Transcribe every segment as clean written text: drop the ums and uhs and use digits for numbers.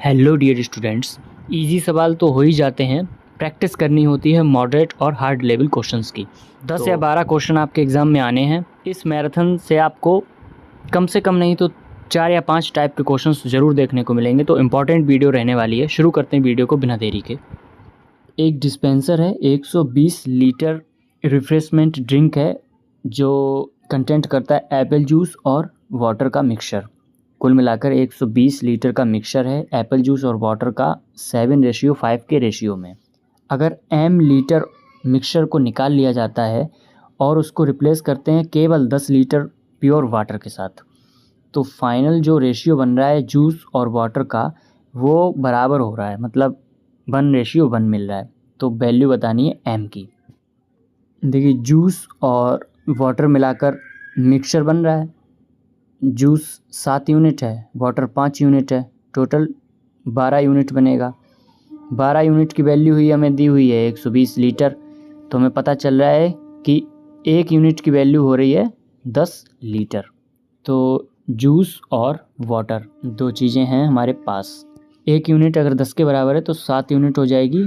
Hello dear students, easy सवाल तो हो ही जाते हैं। प्रैक्टिस करनी होती है मॉडरेट और हार्ड लेवल क्वेश्चंस की। 10 या 12 क्वेश्चन आपके एग्ज़ाम में आने हैं। इस मैराथन से आपको कम से कम नहीं तो 4 या 5 टाइप के क्वेश्चंस ज़रूर देखने को मिलेंगे। तो इम्पॉर्टेंट वीडियो रहने वाली है। शुरू करते हैं वीडियो को बिना देरी के। एक डिस्पेंसर है, 120 लीटर रिफ्रेशमेंट ड्रिंक है जो कंटेंट करता है एप्पल जूस और वाटर का मिक्सचर। कुल मिलाकर 120 लीटर का मिक्सचर है एप्पल जूस और वाटर का 7:5 के रेशियो में। अगर m लीटर मिक्सचर को निकाल लिया जाता है और उसको रिप्लेस करते हैं केवल 10 लीटर प्योर वाटर के साथ, तो फाइनल जो रेशियो बन रहा है जूस और वाटर का वो बराबर हो रहा है, मतलब 1:1 मिल रहा है। तो वैल्यू बतानी है m की। देखिए, जूस और वाटर मिलाकर मिक्सचर बन रहा है। जूस 7 यूनिट है, वाटर 5 यूनिट है, टोटल 12 यूनिट बनेगा। 12 यूनिट की वैल्यू हुई हमें दी हुई है 120 लीटर। तो हमें पता चल रहा है कि 1 यूनिट की वैल्यू हो रही है 10 लीटर। तो जूस और वाटर दो चीज़ें हैं हमारे पास। 1 यूनिट अगर 10 के बराबर है तो 7 यूनिट हो जाएगी।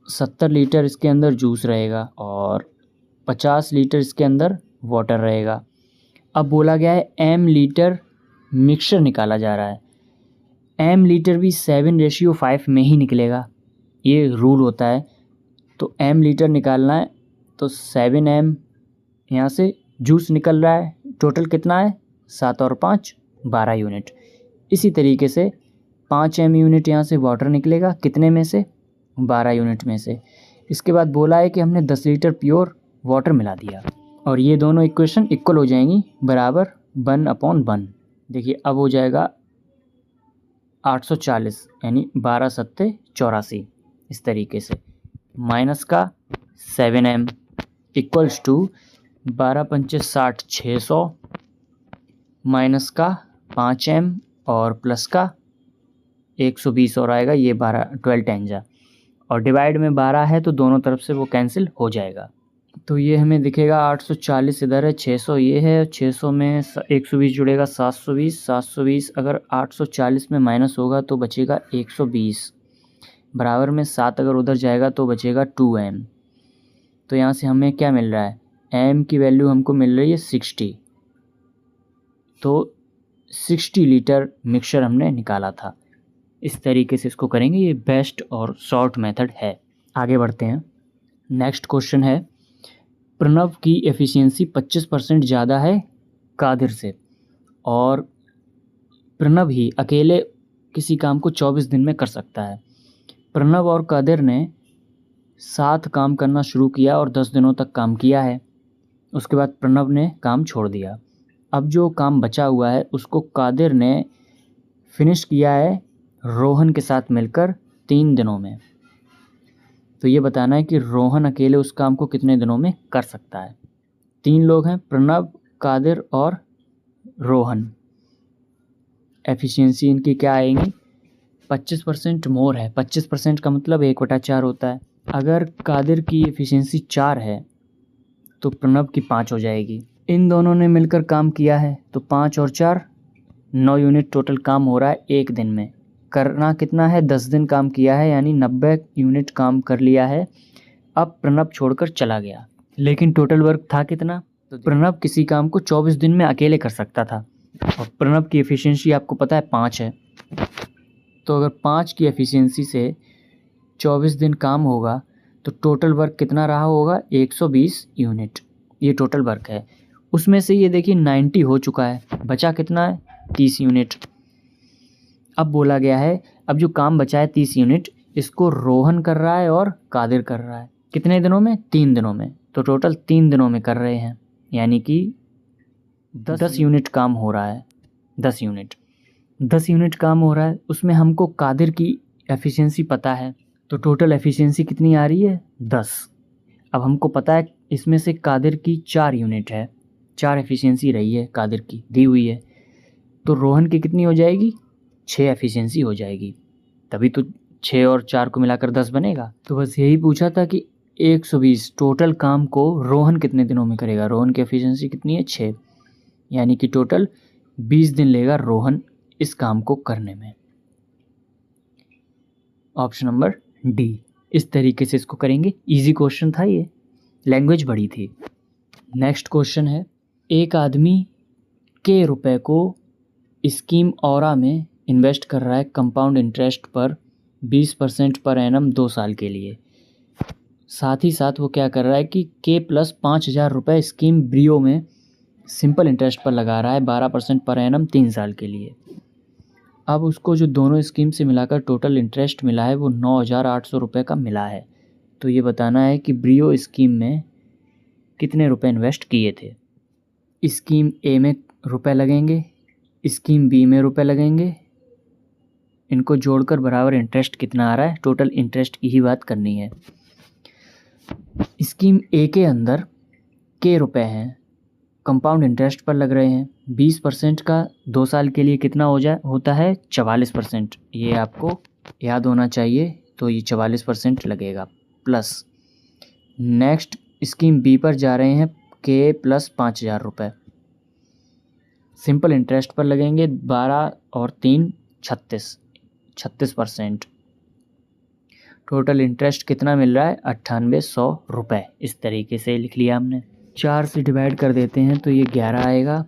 70 लीटर इसके अंदर जूस रहेगा और 50 लीटर इसके अंदर वाटर रहेगा। अब बोला गया है m लीटर मिक्सचर निकाला जा रहा है। m लीटर भी 7:5 में ही निकलेगा, ये रूल होता है। तो m लीटर निकालना है तो 7m यहाँ से जूस निकल रहा है। टोटल कितना है? 7 और 5 12 यूनिट। इसी तरीके से 5m यूनिट यहाँ से वाटर निकलेगा, कितने में से? 12 यूनिट में से। इसके बाद बोला है कि हमने 10 लीटर प्योर वाटर मिला दिया और ये दोनों इक्वेशन इक्वल हो जाएंगी, बराबर 1/1। देखिए, अब हो जाएगा 840 यानी 12 सत्ते 84। इस तरीके से माइनस का 7m इक्वल्स टू 12 पंचे 60 600 माइनस का 5m और प्लस का 120 और आएगा, ये 12 10 जा और डिवाइड में 12 है तो दोनों तरफ से वो कैंसिल हो जाएगा। तो ये हमें दिखेगा 840 इधर है, 600 ये है, 600 में 120 जुड़ेगा 720। 720 अगर 840 में माइनस होगा तो बचेगा 120, बराबर में 7 अगर उधर जाएगा तो बचेगा 2m। तो यहाँ से हमें क्या मिल रहा है? m की वैल्यू हमको मिल रही है 60। तो 60 लीटर मिक्सचर हमने निकाला था। इस तरीके से इसको करेंगे, ये बेस्ट और शॉर्ट मेथड है। आगे बढ़ते हैं। नेक्स्ट क्वेश्चन है, प्रणव की एफिशिएंसी 25% ज़्यादा है कादिर से और प्रणव ही अकेले किसी काम को 24 दिन में कर सकता है। प्रणव और कादिर ने साथ काम करना शुरू किया और 10 दिनों तक काम किया है। उसके बाद प्रणव ने काम छोड़ दिया। अब जो काम बचा हुआ है उसको कादिर ने फिनिश किया है रोहन के साथ मिलकर 3 दिनों में। तो ये बताना है कि रोहन अकेले उस काम को कितने दिनों में कर सकता है। 3 लोग हैं, प्रणव, कादिर और रोहन। एफिशिएंसी इनकी क्या आएंगी? 25% मोर है। 25% का मतलब 1/4 होता है। अगर कादिर की एफिशिएंसी 4 है तो प्रणव की 5 हो जाएगी। इन दोनों ने मिलकर काम किया है तो 5 और 4 9 यूनिट टोटल काम हो रहा है 1 दिन में। करना कितना है? 10 दिन काम किया है, यानी 90 यूनिट काम कर लिया है। अब प्रणव छोड़कर चला गया, लेकिन टोटल वर्क था कितना? तो प्रणव किसी काम को 24 दिन में अकेले कर सकता था और प्रणव की एफिशिएंसी आपको पता है 5 है। तो अगर 5 की एफिशिएंसी से 24 दिन काम होगा तो टोटल वर्क कितना रहा होगा? 120 यूनिट। ये टोटल वर्क है। उसमें से ये देखिए 90 हो चुका है, बचा कितना है? 30 यूनिट। अब बोला गया है, अब जो काम बचा है 30 यूनिट, इसको रोहन कर रहा है और कादिर कर रहा है। कितने दिनों में? 3 दिनों में। तो टोटल 3 दिनों में कर रहे हैं, यानी कि 10 यूनिट काम हो रहा है। 10 यूनिट काम हो रहा है। उसमें हमको कादिर की एफिशिएंसी पता है, तो टोटल एफिशिएंसी कितनी आ रही है? 10। अब हमको पता है इसमें से कादिर की 4 यूनिट है, 4 एफिशिएंसी रही है कादिर की, दी हुई है। तो रोहन की कितनी हो जाएगी? 6 एफिशिएंसी हो जाएगी। तभी तो 6 और 4 को मिलाकर 10 बनेगा। तो बस यही पूछा था कि 120 टोटल काम को रोहन कितने दिनों में करेगा। रोहन की एफिशिएंसी कितनी है? 6, यानी कि टोटल 20 दिन लेगा रोहन इस काम को करने में। Option number D. इस तरीके से इसको करेंगे। इजी क्वेश्चन था ये, लैंग्वेज बड़ी थी। नेक्स्ट क्वेश्चन है, एक आदमी के रुपए को स्कीम औरा में इन्वेस्ट कर रहा है कंपाउंड इंटरेस्ट पर 20% पर एनम 2 साल के लिए। साथ ही साथ वो क्या कर रहा है कि के प्लस 5,000 रुपये स्कीम ब्रियो में सिंपल इंटरेस्ट पर लगा रहा है 12% पर एनम 3 साल के लिए। अब उसको जो दोनों स्कीम से मिलाकर टोटल इंटरेस्ट मिला है वो 9,800 रुपये का मिला है। तो ये बताना है कि ब्रियो स्कीम में कितने रुपए इन्वेस्ट किए थे। स्कीम ए में रुपए लगेंगे, स्कीम बी में रुपए लगेंगे, इनको जोड़कर बराबर इंटरेस्ट कितना आ रहा है, टोटल इंटरेस्ट की ही बात करनी है। स्कीम ए के अंदर के रुपए हैं, कंपाउंड इंटरेस्ट पर लग रहे हैं। 20% का 2 साल के लिए कितना होता है 44%। ये आपको याद होना चाहिए। तो ये 44% लगेगा प्लस। नेक्स्ट स्कीम बी पर जा रहे हैं के प्लस 5,000 रुपये, सिंपल इंटरेस्ट पर लगेंगे 12 और 3 36%। टोटल इंटरेस्ट कितना मिल रहा है 9800 रुपये। इस तरीके से लिख लिया हमने। 4 से डिवाइड कर देते हैं तो ये 11 आएगा,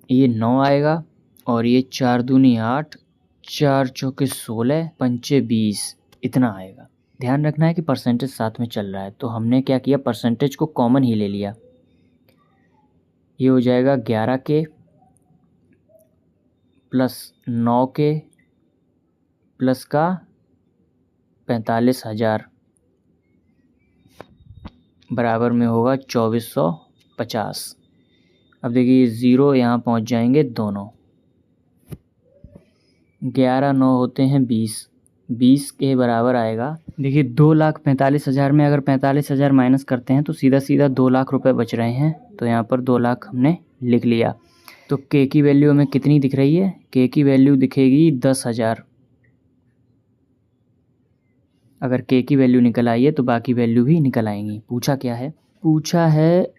ये 9 आएगा और ये 4 दूनी 8, 4 चौके 16, 5 20, इतना आएगा। ध्यान रखना है कि परसेंटेज साथ में चल रहा है, तो हमने क्या किया परसेंटेज को कॉमन ही ले लिया। ये हो जाएगा 11 के प्लस 9 के प्लस का 45,000 बराबर में होगा 2450। अब देखिए 0 यहाँ पहुँच जाएंगे दोनों। 11 9 होते हैं 20 के बराबर आएगा। देखिए 2,45,000 में अगर 45,000 माइनस करते हैं तो सीधा सीधा 2 लाख रुपए बच रहे हैं। तो यहाँ पर 2 लाख हमने लिख लिया। तो के की वैल्यू हमें कितनी दिख रही है, के की वैल्यू दिखेगी 10,000। अगर के की वैल्यू निकल आई है तो बाकी वैल्यू भी निकल आएंगी। पूछा क्या है, पूछा है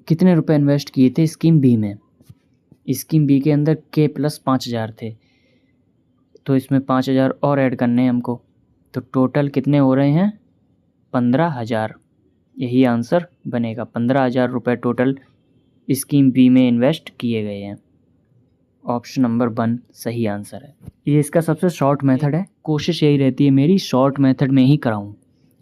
कितने रुपए इन्वेस्ट किए थे स्कीम बी में। स्कीम बी के अंदर के प्लस 5,000 थे, तो इसमें 5,000 और ऐड करने हैं हमको। तो टोटल कितने हो रहे हैं 15,000। यही आंसर बनेगा। 15,000 रुपये टोटल स्कीम बी में इन्वेस्ट किए गए हैं। ऑप्शन नंबर 1 सही आंसर है। ये इसका सबसे शॉर्ट मेथड है। कोशिश यही रहती है मेरी शॉर्ट मेथड में ही कराऊं,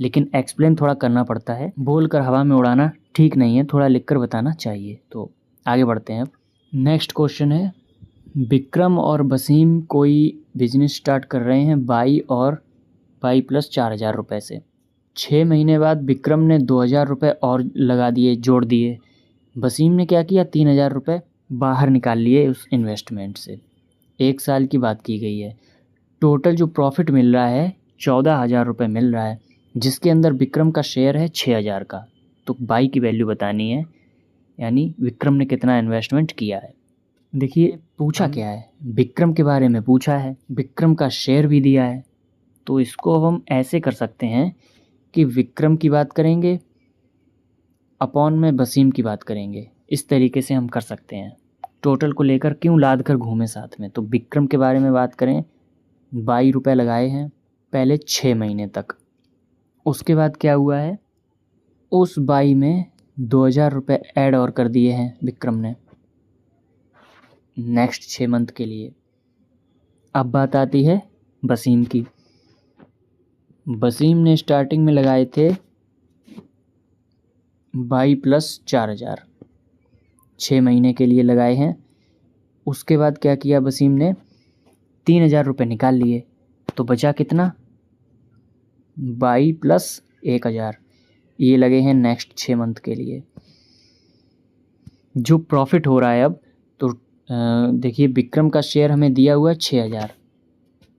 लेकिन एक्सप्लेन थोड़ा करना पड़ता है। बोल कर हवा में उड़ाना ठीक नहीं है, थोड़ा लिख कर बताना चाहिए। तो आगे बढ़ते हैं। अब नेक्स्ट क्वेश्चन है, विक्रम और वसीम कोई बिजनेस स्टार्ट कर रहे हैं बाई प्लस 4,000 रुपये से। 6 महीने बाद विक्रम ने 2,000 रुपये और लगा दिए, जोड़ दिए। वसीम ने क्या किया 3,000 रुपये बाहर निकाल लिए उस इन्वेस्टमेंट से। 1 साल की बात की गई है। टोटल जो प्रॉफिट मिल रहा है 14,000 रुपये मिल रहा है, जिसके अंदर विक्रम का शेयर है 6,000 का। तो बाई की वैल्यू बतानी है, यानी विक्रम ने कितना इन्वेस्टमेंट किया है। देखिए पूछा क्या है, विक्रम के बारे में पूछा है, विक्रम का शेयर भी दिया है। तो इसको हम ऐसे कर सकते हैं कि विक्रम की बात करेंगे अपॉन में वसीम की बात करेंगे। इस तरीके से हम कर सकते हैं। टोटल को लेकर क्यों लाद कर घूमे साथ में। तो विक्रम के बारे में बात करें, 22 रुपये लगाए हैं पहले 6 महीने तक। उसके बाद क्या हुआ है, उस 22 में 2,000 रुपये ऐड और कर दिए हैं विक्रम ने नेक्स्ट 6 मंथ के लिए। अब बात आती है वसीम की। वसीम ने स्टार्टिंग में लगाए थे 22 प्लस 4,000, 6 महीने के लिए लगाए हैं। उसके बाद क्या किया वसीम ने 3,000 रुपये निकाल लिए। तो बचा कितना 22 प्लस 1,000, ये लगे हैं नेक्स्ट 6 मंथ के लिए। जो प्रॉफिट हो रहा है अब, तो देखिए विक्रम का शेयर हमें दिया हुआ है 6,000।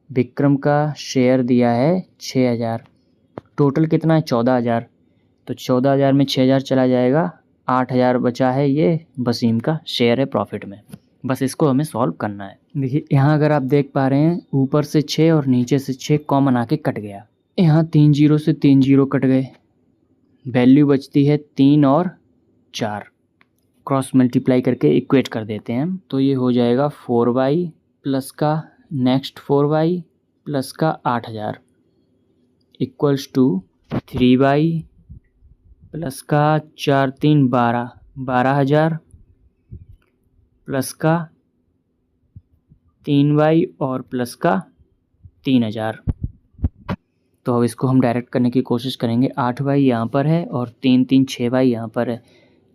विक्रम का शेयर दिया है 6,000। टोटल कितना है 14,000। तो 14,000 में 6,000 चला जाएगा, 8,000 बचा है। ये वसीम का शेयर है प्रॉफिट में। बस इसको हमें सॉल्व करना है। देखिए यहाँ अगर आप देख पा रहे हैं, ऊपर से 6 और नीचे से 6 कॉमन आके कट गया। यहाँ 3 0 से 3 0 कट गए, वैल्यू बचती है 3 और 4। क्रॉस मल्टीप्लाई करके इक्वेट कर देते हैं। तो ये हो जाएगा 4y प्लस का नेक्स्ट 4y प्लस का 8,000। इक्वल्स टू 3y प्लस का 4 3 12, 12,000 प्लस का 3y और प्लस का 3,000। तो अब इसको हम डायरेक्ट करने की कोशिश करेंगे। 8y यहाँ पर है और 3 3 6y यहाँ पर है।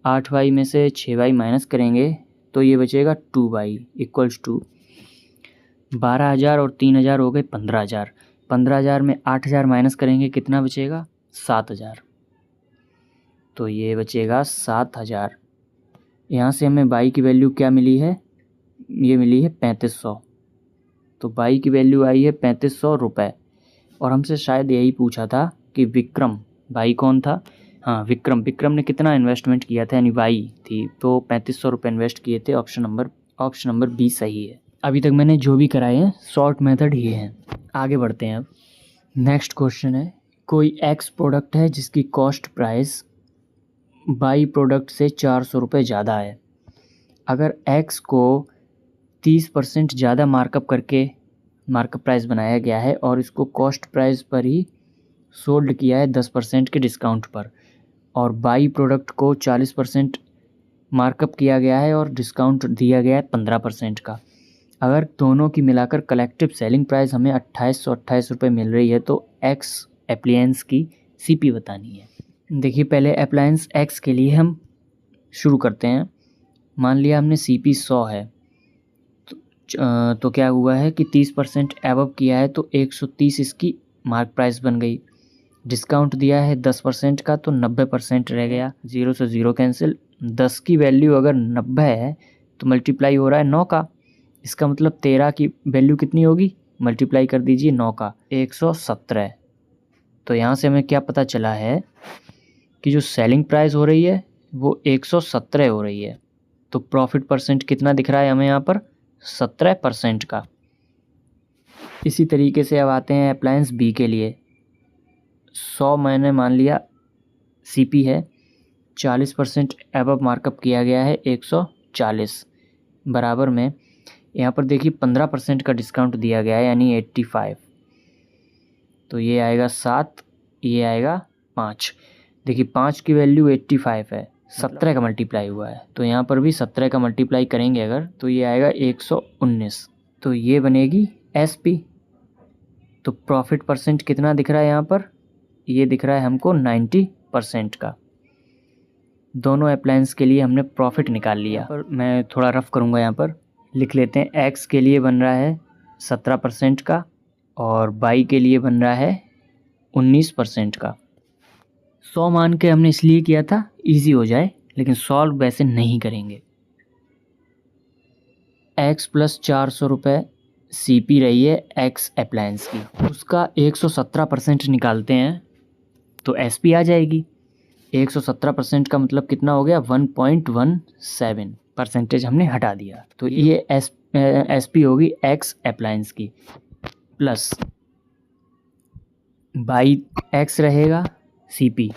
8y में से 6y माइनस करेंगे तो ये बचेगा 2y इक्वल्स टू 12,000 और 3,000 हो गए 15,000। 15,000 में 8,000 माइनस करेंगे कितना बचेगा? 7,000। तो ये बचेगा 7,000। यहाँ से हमें y की वैल्यू क्या मिली है? ये मिली है 3500। तो y की वैल्यू आई है 3500 रुपये। और हमसे शायद यही पूछा था कि विक्रम, भाई कौन था? हाँ विक्रम ने कितना इन्वेस्टमेंट किया था, यानी वाई थी, तो 3500 रुपये इन्वेस्ट किए थे। ऑप्शन नंबर बी सही है। अभी तक मैंने जो भी कराए हैं शॉर्ट मेथड ही हैं। आगे बढ़ते हैं। अब नेक्स्ट क्वेश्चन है, कोई एक्स प्रोडक्ट है जिसकी कॉस्ट प्राइस बाई प्रोडक्ट से 400 रुपये ज़्यादा है। अगर एक्स को 30% ज़्यादा मार्कअप प्राइस बनाया गया है और इसको कॉस्ट प्राइस पर ही सोल्ड किया है 10% के डिस्काउंट पर, और बाई प्रोडक्ट को 40% मार्कअप किया गया है और डिस्काउंट दिया गया है 15% का। अगर दोनों की मिलाकर कलेक्टिव सेलिंग प्राइस हमें 2828 रुपये मिल रही है तो एक्स अप्लायंस की सीपी बतानी है। देखिए पहले अप्लायंस एक्स के लिए हम शुरू करते हैं। मान लिया हमने सीपी 100 है तो क्या हुआ है कि 30% एवब किया है तो 130 इसकी मार्क प्राइस बन गई। डिस्काउंट दिया है 10% का तो 90% रह गया, 0 से 0 कैंसिल। 10 की वैल्यू अगर 90 है तो मल्टीप्लाई हो रहा है 9 का, इसका मतलब 13 की वैल्यू कितनी होगी? मल्टीप्लाई कर दीजिए 9 का, 117। तो यहाँ से हमें क्या पता चला है कि जो सेलिंग प्राइस हो रही है वो 117 हो रही है। तो प्रॉफिट परसेंट कितना दिख रहा है हमें यहाँ पर? 17% का। इसी तरीके से अब आते हैं अप्लायंस बी के लिए। 100 मैंने मान लिया सीपी है, 40% एबव मार्कअप किया गया है 140 बराबर में। यहाँ पर देखिए 15% का डिस्काउंट दिया गया है यानी 85। तो ये आएगा 7, ये आएगा 5। देखिए 5 की वैल्यू 85 है, 17 का मल्टीप्लाई हुआ है, तो यहाँ पर भी 17 का मल्टीप्लाई करेंगे अगर तो ये आएगा 119। तो ये बनेगी एसपी। तो प्रॉफिट परसेंट कितना दिख रहा है यहाँ पर? ये दिख रहा है हमको 90% का। दोनों अप्लायंस के लिए हमने प्रॉफिट निकाल लिया। पर मैं थोड़ा रफ करूँगा, यहाँ पर लिख लेते हैं। एक्स के लिए बन रहा है 17% का और बाई के लिए बन रहा है 19% का। 100 मान के हमने इसलिए किया था इजी हो जाए, लेकिन सॉल्व वैसे नहीं करेंगे। एक्स प्लस 400 रुपये सीपी रही है एक्स अप्लायंस की, उसका 117% निकालते हैं तो एसपी आ जाएगी। 117% का मतलब कितना हो गया? 1.17 परसेंटेज हमने हटा दिया, तो ये एसपी होगी एक्स अप्लायंस की। प्लस बाई एक्स रहेगा सीपी,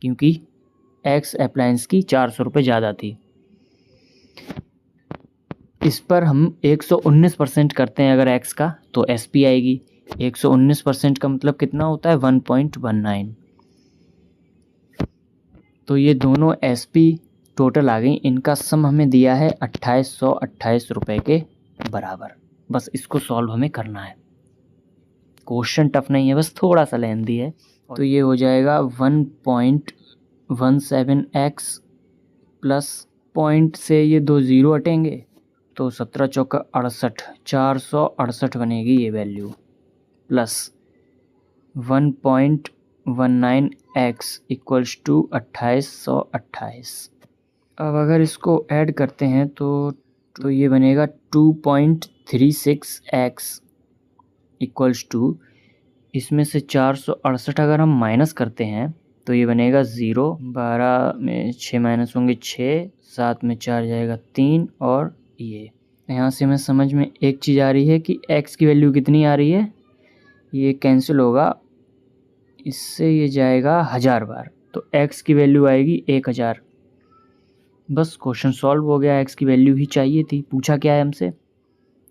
क्योंकि एक्स अप्लायंस की 400 रुपये ज़्यादा थी। इस पर हम 119% करते हैं अगर एक्स का तो एसपी आएगी। 119% का मतलब कितना होता है? 1.19। तो ये दोनों एसपी टोटल आ गई, इनका सम हमें दिया है 2828 रुपये के बराबर। बस इसको सॉल्व हमें करना है। क्वेश्चन टफ नहीं है, बस थोड़ा सा लेंथी है। तो ये हो जाएगा 1.17x प्लस पॉइंट से ये 2 0 हटेंगे तो 17 चौका 68, 468 बनेगी ये value, plus 1.19x equals to 2828। अब अगर इसको ऐड करते हैं तो ये बनेगा 2.36x इक्वल्स टू, इसमें से 468 अगर हम माइनस करते हैं तो ये बनेगा 0। 12 में 6 माइनस होंगे 6, 7 में 4 जाएगा 3, और ये यहाँ से हमें समझ में एक चीज़ आ रही है कि x की वैल्यू कितनी आ रही है, ये कैंसिल होगा, इससे ये जाएगा 1000 बार, तो x की वैल्यू आएगी 1000। बस क्वेश्चन सॉल्व हो गया। x की वैल्यू ही चाहिए थी। पूछा क्या है हमसे?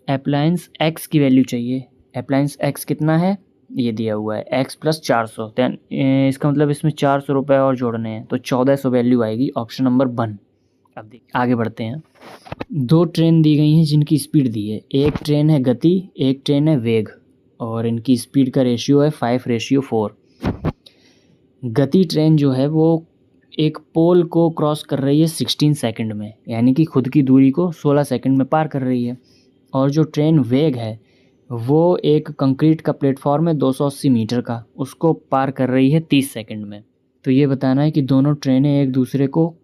अप्लायंस x की वैल्यू चाहिए। अप्लायंस x कितना है? ये दिया हुआ है x प्लस 400, दैन इसका मतलब इसमें 400 रुपये और जोड़ने हैं, तो 1400 वैल्यू आएगी ऑप्शन नंबर 1। अब देखिए आगे बढ़ते हैं। दो ट्रेन दी गई हैं जिनकी स्पीड दी है, एक ट्रेन है गति, एक ट्रेन है वेग, और इनकी स्पीड का रेशियो है 5:4। गति ट्रेन जो है वो एक पोल को क्रॉस कर रही है 16 सेकंड में, यानी कि खुद की दूरी को 16 सेकंड में पार कर रही है। और जो ट्रेन वेग है वो एक कंक्रीट का प्लेटफॉर्म है 280 मीटर का, उसको पार कर रही है 30 सेकंड में। तो ये बताना है कि दोनों ट्रेनें एक दूसरे को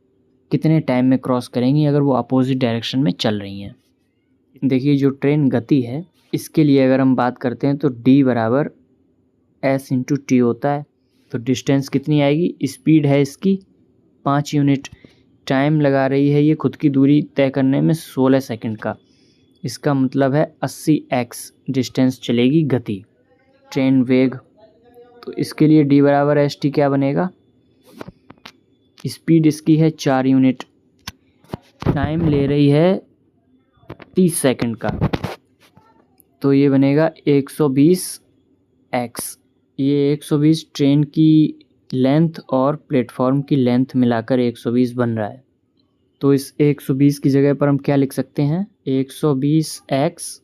कितने टाइम में क्रॉस करेंगी अगर वो अपोजिट डायरेक्शन में चल रही हैं। देखिए जो ट्रेन गति है इसके लिए अगर हम बात करते हैं तो D बराबर S/T होता है। तो डिस्टेंस कितनी आएगी, स्पीड है इसकी 5 यूनिट, टाइम लगा रही है ये खुद की दूरी तय करने में 16 सेकंड का, इसका मतलब है 80x डिस्टेंस चलेगी गति। ट्रेन वेग, तो इसके लिए D बराबर ST क्या बनेगा, स्पीड इसकी है 4 यूनिट, टाइम ले रही है 30 सेकंड का, तो ये बनेगा 120x। ये 120 ट्रेन की लेंथ और प्लेटफॉर्म की लेंथ मिलाकर 120 बन रहा है। तो इस 120 की जगह पर हम क्या लिख सकते हैं, 120x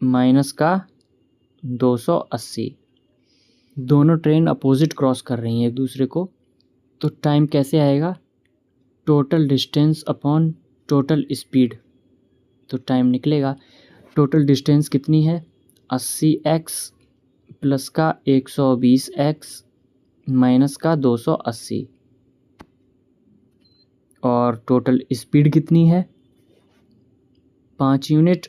माइनस का 280। दोनों ट्रेन अपोजिट क्रॉस कर रही हैं एक दूसरे को, तो टाइम कैसे आएगा, total distance upon total speed, तो टाइम निकलेगा। टोटल डिस्टेंस कितनी है, 80x प्लस का 120x माइनस का 280, और टोटल स्पीड कितनी है, 5 यूनिट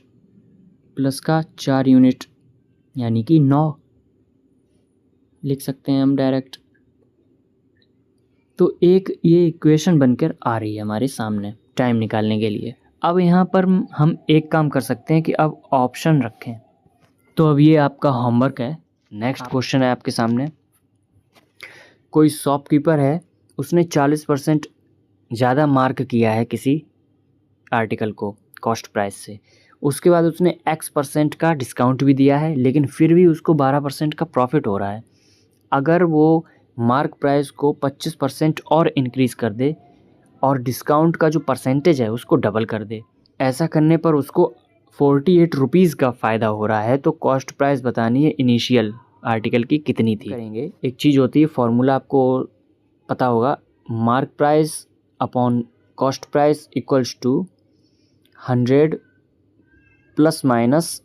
प्लस का 4 यूनिट यानी कि 9 लिख सकते हैं हम डायरेक्ट। तो एक ये इक्वेशन बनकर आ रही है हमारे सामने टाइम निकालने के लिए। अब यहाँ पर हम एक काम कर सकते हैं कि अब ऑप्शन रखें। तो अब ये आपका होमवर्क है। नेक्स्ट क्वेश्चन है आपके सामने। कोई शॉपकीपर है, उसने 40% ज़्यादा मार्क किया है किसी आर्टिकल को कॉस्ट प्राइस से, उसके बाद उसने X% का डिस्काउंट भी दिया है, लेकिन फिर भी उसको 12% का प्रॉफिट हो रहा है। अगर वो मार्क प्राइस को 25% और इंक्रीज़ कर दे और डिस्काउंट का जो परसेंटेज है उसको डबल कर दे, ऐसा करने पर उसको 48 रुपीज़ का फ़ायदा हो रहा है। तो कॉस्ट प्राइस बतानी है इनिशियल आर्टिकल की कितनी थी। करेंगे, एक चीज़ होती है फॉर्मूला आपको पता होगा, mark price upon cost price equals to 100 plus minus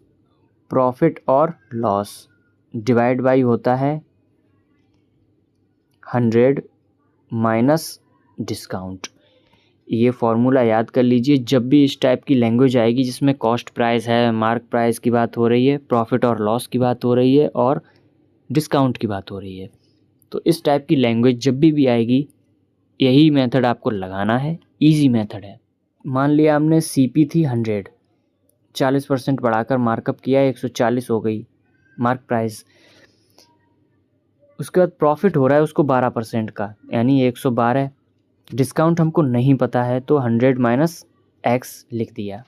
profit और लॉस डिवाइड बाई होता है 100 माइनस डिस्काउंट। ये फॉर्मूला याद कर लीजिए, जब भी इस टाइप की लैंग्वेज आएगी जिसमें कॉस्ट प्राइस है, मार्क प्राइस की बात हो रही है, प्रॉफिट और लॉस की बात हो रही है और डिस्काउंट की बात हो रही है, तो इस टाइप की लैंग्वेज जब भी आएगी यही मेथड आपको लगाना है। इजी मेथड है। मान लिया हमने CP थी 100, 40% बढ़ाकर मार्कअप किया, 140 हो गई मार्क प्राइस। उसके बाद प्रॉफिट हो रहा है उसको 12% का, यानी 112। डिस्काउंट हमको नहीं पता है तो 100 माइनस x लिख दिया।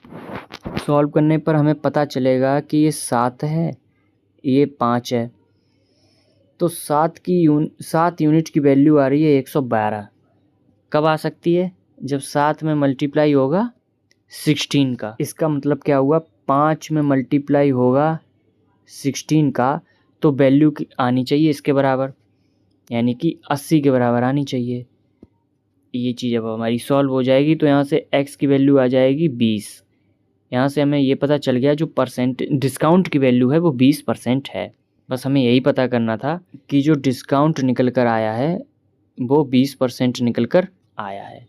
सॉल्व करने पर हमें पता चलेगा कि ये 7 है, ये 5 है, तो 7 यूनिट की वैल्यू आ रही है 112। कब आ सकती है, जब 7 में मल्टीप्लाई होगा 16 का। इसका मतलब क्या हुआ, 5 में मल्टीप्लाई होगा 16 का, तो वैल्यू आनी चाहिए इसके बराबर, यानी कि 80 के बराबर आनी चाहिए। ये चीज़ अब हमारी सॉल्व हो जाएगी, तो यहाँ से x की वैल्यू आ जाएगी 20। यहाँ से हमें ये पता चल गया जो परसेंट डिस्काउंट की वैल्यू है वो 20% है। बस हमें यही पता करना था कि जो डिस्काउंट निकल कर आया है वो 20% निकल कर आया है।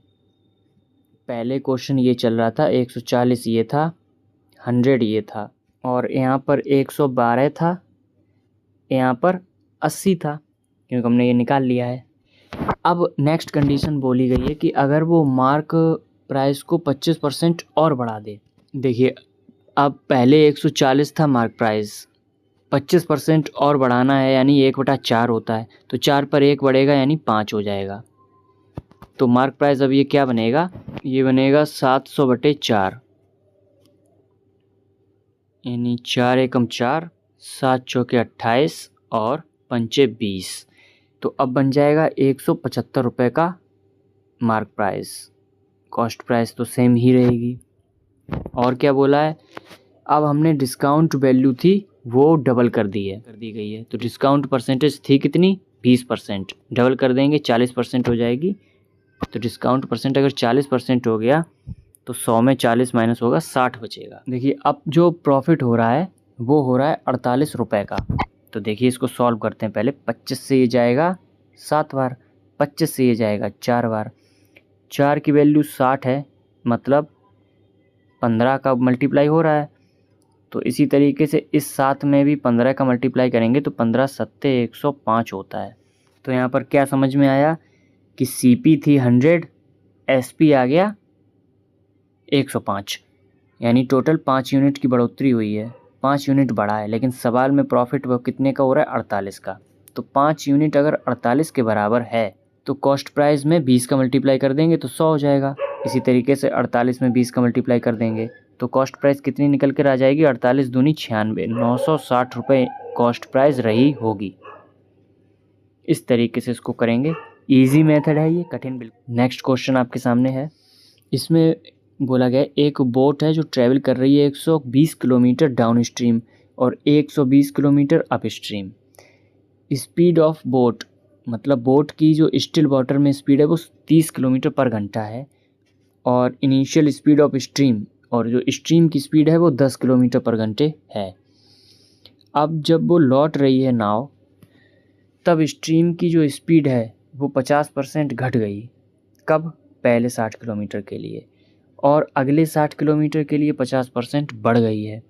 पहले क्वेश्चन ये चल रहा था, 140 ये था, 100 ये था, और यहाँ पर 112 था, यहाँ पर 80 था, क्योंकि हमने ये निकाल लिया है। अब नेक्स्ट कंडीशन बोली गई है कि अगर वो मार्क प्राइस को 25% और बढ़ा दे। देखिए अब पहले 140 था मार्क प्राइस, 25% और बढ़ाना है यानी 1/4 होता है, तो 4 पर 1 बढ़ेगा यानी 5 हो जाएगा। तो मार्क प्राइस अब ये क्या बनेगा, ये बनेगा 700/4, यानी 4 एकम 4, 7 चौके 28 और 5 20, तो अब बन जाएगा 175 रुपये का मार्क प्राइस। कॉस्ट प्राइस तो सेम ही रहेगी। और क्या बोला है, अब हमने डिस्काउंट वैल्यू थी वो डबल कर दी गई है। तो डिस्काउंट परसेंटेज थी कितनी, 20%, डबल कर देंगे 40% हो जाएगी। तो डिस्काउंट परसेंट अगर 40% हो गया तो 100 में 40 माइनस होगा, 60 बचेगा। देखिए अब जो प्रॉफिट हो रहा है वो हो रहा है 48 रुपये का। तो देखिए इसको सॉल्व करते हैं। पहले 25 से ये जाएगा 7 बार, 25 से ये जाएगा 4 बार, 4 की वैल्यू 60 है, मतलब 15 का मल्टीप्लाई हो रहा है। तो इसी तरीके से इस 7 में भी 15 का मल्टीप्लाई करेंगे तो 15 सत्ते 105 होता है। तो यहाँ पर क्या समझ में आया कि CP थी 100, SP आ गया 105, यानी टोटल 5 यूनिट की बढ़ोतरी हुई है, 5 यूनिट बढ़ा है। लेकिन सवाल में प्रॉफिट वो कितने का हो रहा है, 48 का। तो 5 यूनिट अगर 48 के बराबर है तो कॉस्ट प्राइस में 20 का मल्टीप्लाई कर देंगे तो 100 हो जाएगा। इसी तरीके से 48 में 20 का मल्टीप्लाई कर देंगे तो कॉस्ट प्राइस कितनी निकल कर आ जाएगी, 48 दूनी 96, 960 रुपये कॉस्ट प्राइस रही होगी। इस तरीके से इसको करेंगे। इजी मेथड है ये, कठिन बिल्कुल। नेक्स्ट क्वेश्चन आपके सामने है। इसमें बोला गया एक बोट है जो ट्रैवल कर रही है 120 किलोमीटर डाउन स्ट्रीम और 120 kilometre up stream. Speed of boat, मतलब बोट की जो स्टिल वाटर में स्पीड है वो 30 किलोमीटर पर घंटा है, और इनिशियल स्पीड ऑफ स्ट्रीम, और जो स्ट्रीम की स्पीड है वो 10 किलोमीटर पर घंटे है। अब जब वो लौट रही है नाव, तब स्ट्रीम की जो स्पीड है वो 50% घट गई। कब, पहले 60 किलोमीटर के लिए, और अगले 60 किलोमीटर के लिए 50% बढ़ गई है।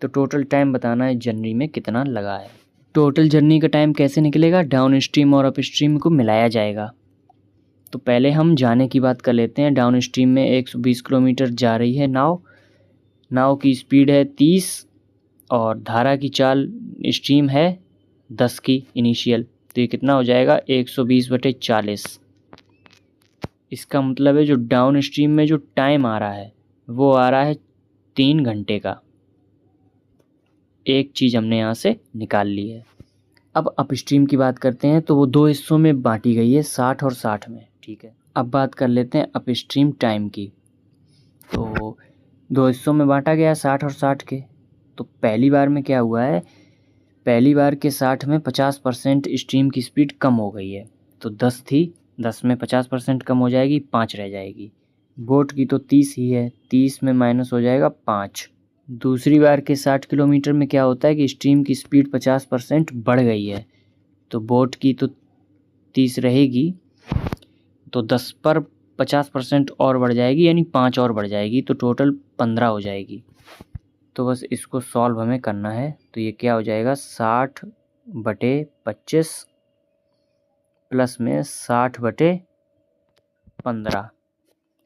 तो टोटल टाइम बताना है जर्नी में कितना लगा है। टोटल जर्नी का टाइम कैसे निकलेगा, डाउन स्ट्रीम और अप स्ट्रीम को मिलाया जाएगा। तो पहले हम जाने की बात कर लेते हैं। डाउन स्ट्रीम में 120 किलोमीटर जा रही है नाव की स्पीड है 30 और धारा की चाल स्ट्रीम है 10 की इनिशियल। तो ये कितना हो जाएगा, 120/40। इसका मतलब है जो डाउन स्ट्रीम में जो टाइम आ रहा है वो आ रहा है 3 घंटे का। एक चीज़ हमने यहाँ से निकाल ली है। अब अप स्ट्रीम की बात करते हैं तो वो 2 हिस्सों में बांटी गई है, 60 और 60 में। ठीक है, अब बात कर लेते हैं अप स्ट्रीम टाइम की। तो 2 हिस्सों में बांटा गया है 60 और 60 के। तो पहली बार में क्या हुआ है, पहली बार के 60 में 50% स्ट्रीम की स्पीड कम हो गई है। तो 10 थी, 10 में 50% कम हो जाएगी, 5 रह जाएगी। बोट की तो 30 ही है, 30 में माइनस हो जाएगा 5। दूसरी बार के 60 किलोमीटर में क्या होता है कि स्ट्रीम की स्पीड 50% बढ़ गई है। तो बोट की तो 30 रहेगी, तो 10 पर 50% और बढ़ जाएगी, यानी 5 और बढ़ जाएगी, तो टोटल 15 हो जाएगी। तो बस इसको सॉल्व हमें करना है। तो ये क्या हो जाएगा, 60/25 प्लस में 60/15।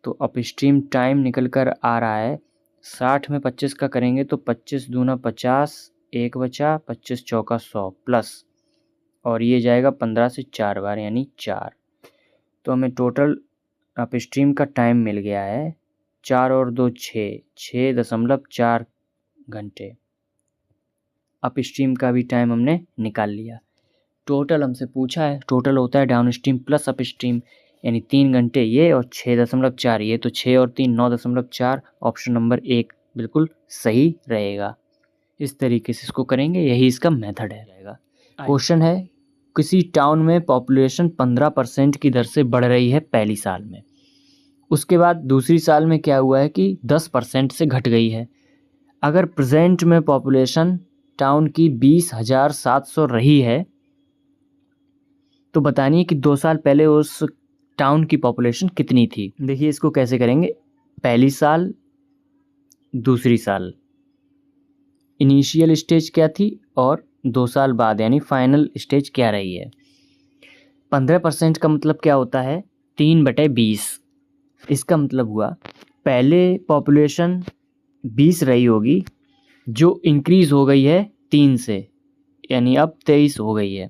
तो अप स्ट्रीम टाइम निकल कर आ रहा है, 60 में 25 का करेंगे तो 25 दूना 50, 1 बचा, 25 चौका 100 प्लस, और ये जाएगा 15 से 4 बार यानी 4। तो हमें टोटल अप स्ट्रीम का टाइम मिल गया है 4 और 2 6, 6.4 घंटे। अप स्ट्रीम का भी टाइम हमने निकाल लिया। टोटल हमसे पूछा है, टोटल होता है down stream plus up stream, यानी 3 घंटे ये और 6.4 ये, तो 6 और 3 9.4। ऑप्शन नंबर 1 बिल्कुल सही रहेगा। इस तरीके से इसको करेंगे, यही इसका मेथड है। क्वेश्चन है, किसी टाउन में पॉपुलेशन 15% की दर से बढ़ रही है पहली साल में, उसके बाद दूसरी साल में क्या हुआ है कि 10% से घट गई है। अगर प्रेजेंट में पॉपुलेशन टाउन की 20,700 रही है तो बतानिए कि 2 साल पहले उस टाउन की पॉपुलेशन कितनी थी। देखिए इसको कैसे करेंगे, पहली साल, दूसरी साल, इनिशियल स्टेज क्या थी और 2 साल बाद यानी फाइनल स्टेज क्या रही है। 15% का मतलब क्या होता है, 3/20। इसका मतलब हुआ पहले पॉपुलेशन 20 रही होगी जो इंक्रीज़ हो गई है 3 से, यानी अब 23 हो गई है।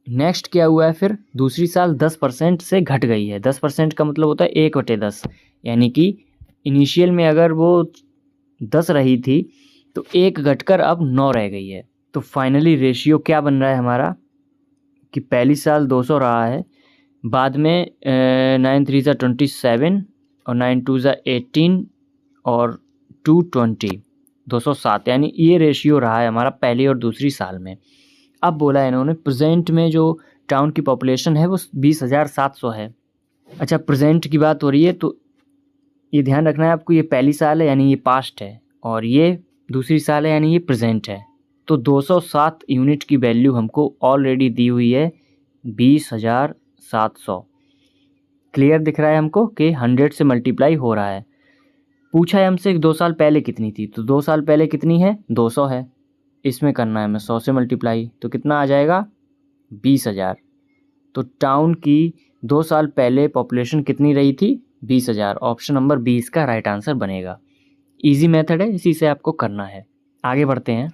नेक्स्ट क्या हुआ है, फिर दूसरी साल 10% से घट गई है। 10% का मतलब होता है 1/10, यानी कि इनिशियल में अगर वो 10 रही थी तो 1 घटकर अब 9 रह गई है। तो फाइनली रेशियो क्या बन रहा है हमारा, कि पहली साल 200 रहा है, बाद में 9 3 27 और 9 2 18 और 2 20 207, यानी ये रेशियो रहा है हमारा पहली और दूसरी साल में। अब बोला है इन्होंने प्रेजेंट में जो टाउन की पॉपुलेशन है वो 20,700 है। अच्छा, प्रेजेंट की बात हो रही है तो ये ध्यान रखना है आपको, ये पहली साल है यानी ये पास्ट है, और ये दूसरी साल है यानी ये प्रेजेंट है। तो 207 यूनिट की वैल्यू हमको ऑलरेडी दी हुई है 20,700। क्लियर दिख रहा है हमको कि 100 से मल्टीप्लाई हो रहा है। पूछा है हमसे 2 साल पहले कितनी थी, तो 2 साल पहले कितनी है 200 है, इसमें करना है हमें 100 से मल्टीप्लाई, तो कितना आ जाएगा 20,000। तो टाउन की 2 साल पहले पॉपुलेशन कितनी रही थी 20,000। ऑप्शन नंबर 20 का राइट आंसर बनेगा। इजी मेथड है, इसी से आपको करना है। आगे बढ़ते हैं।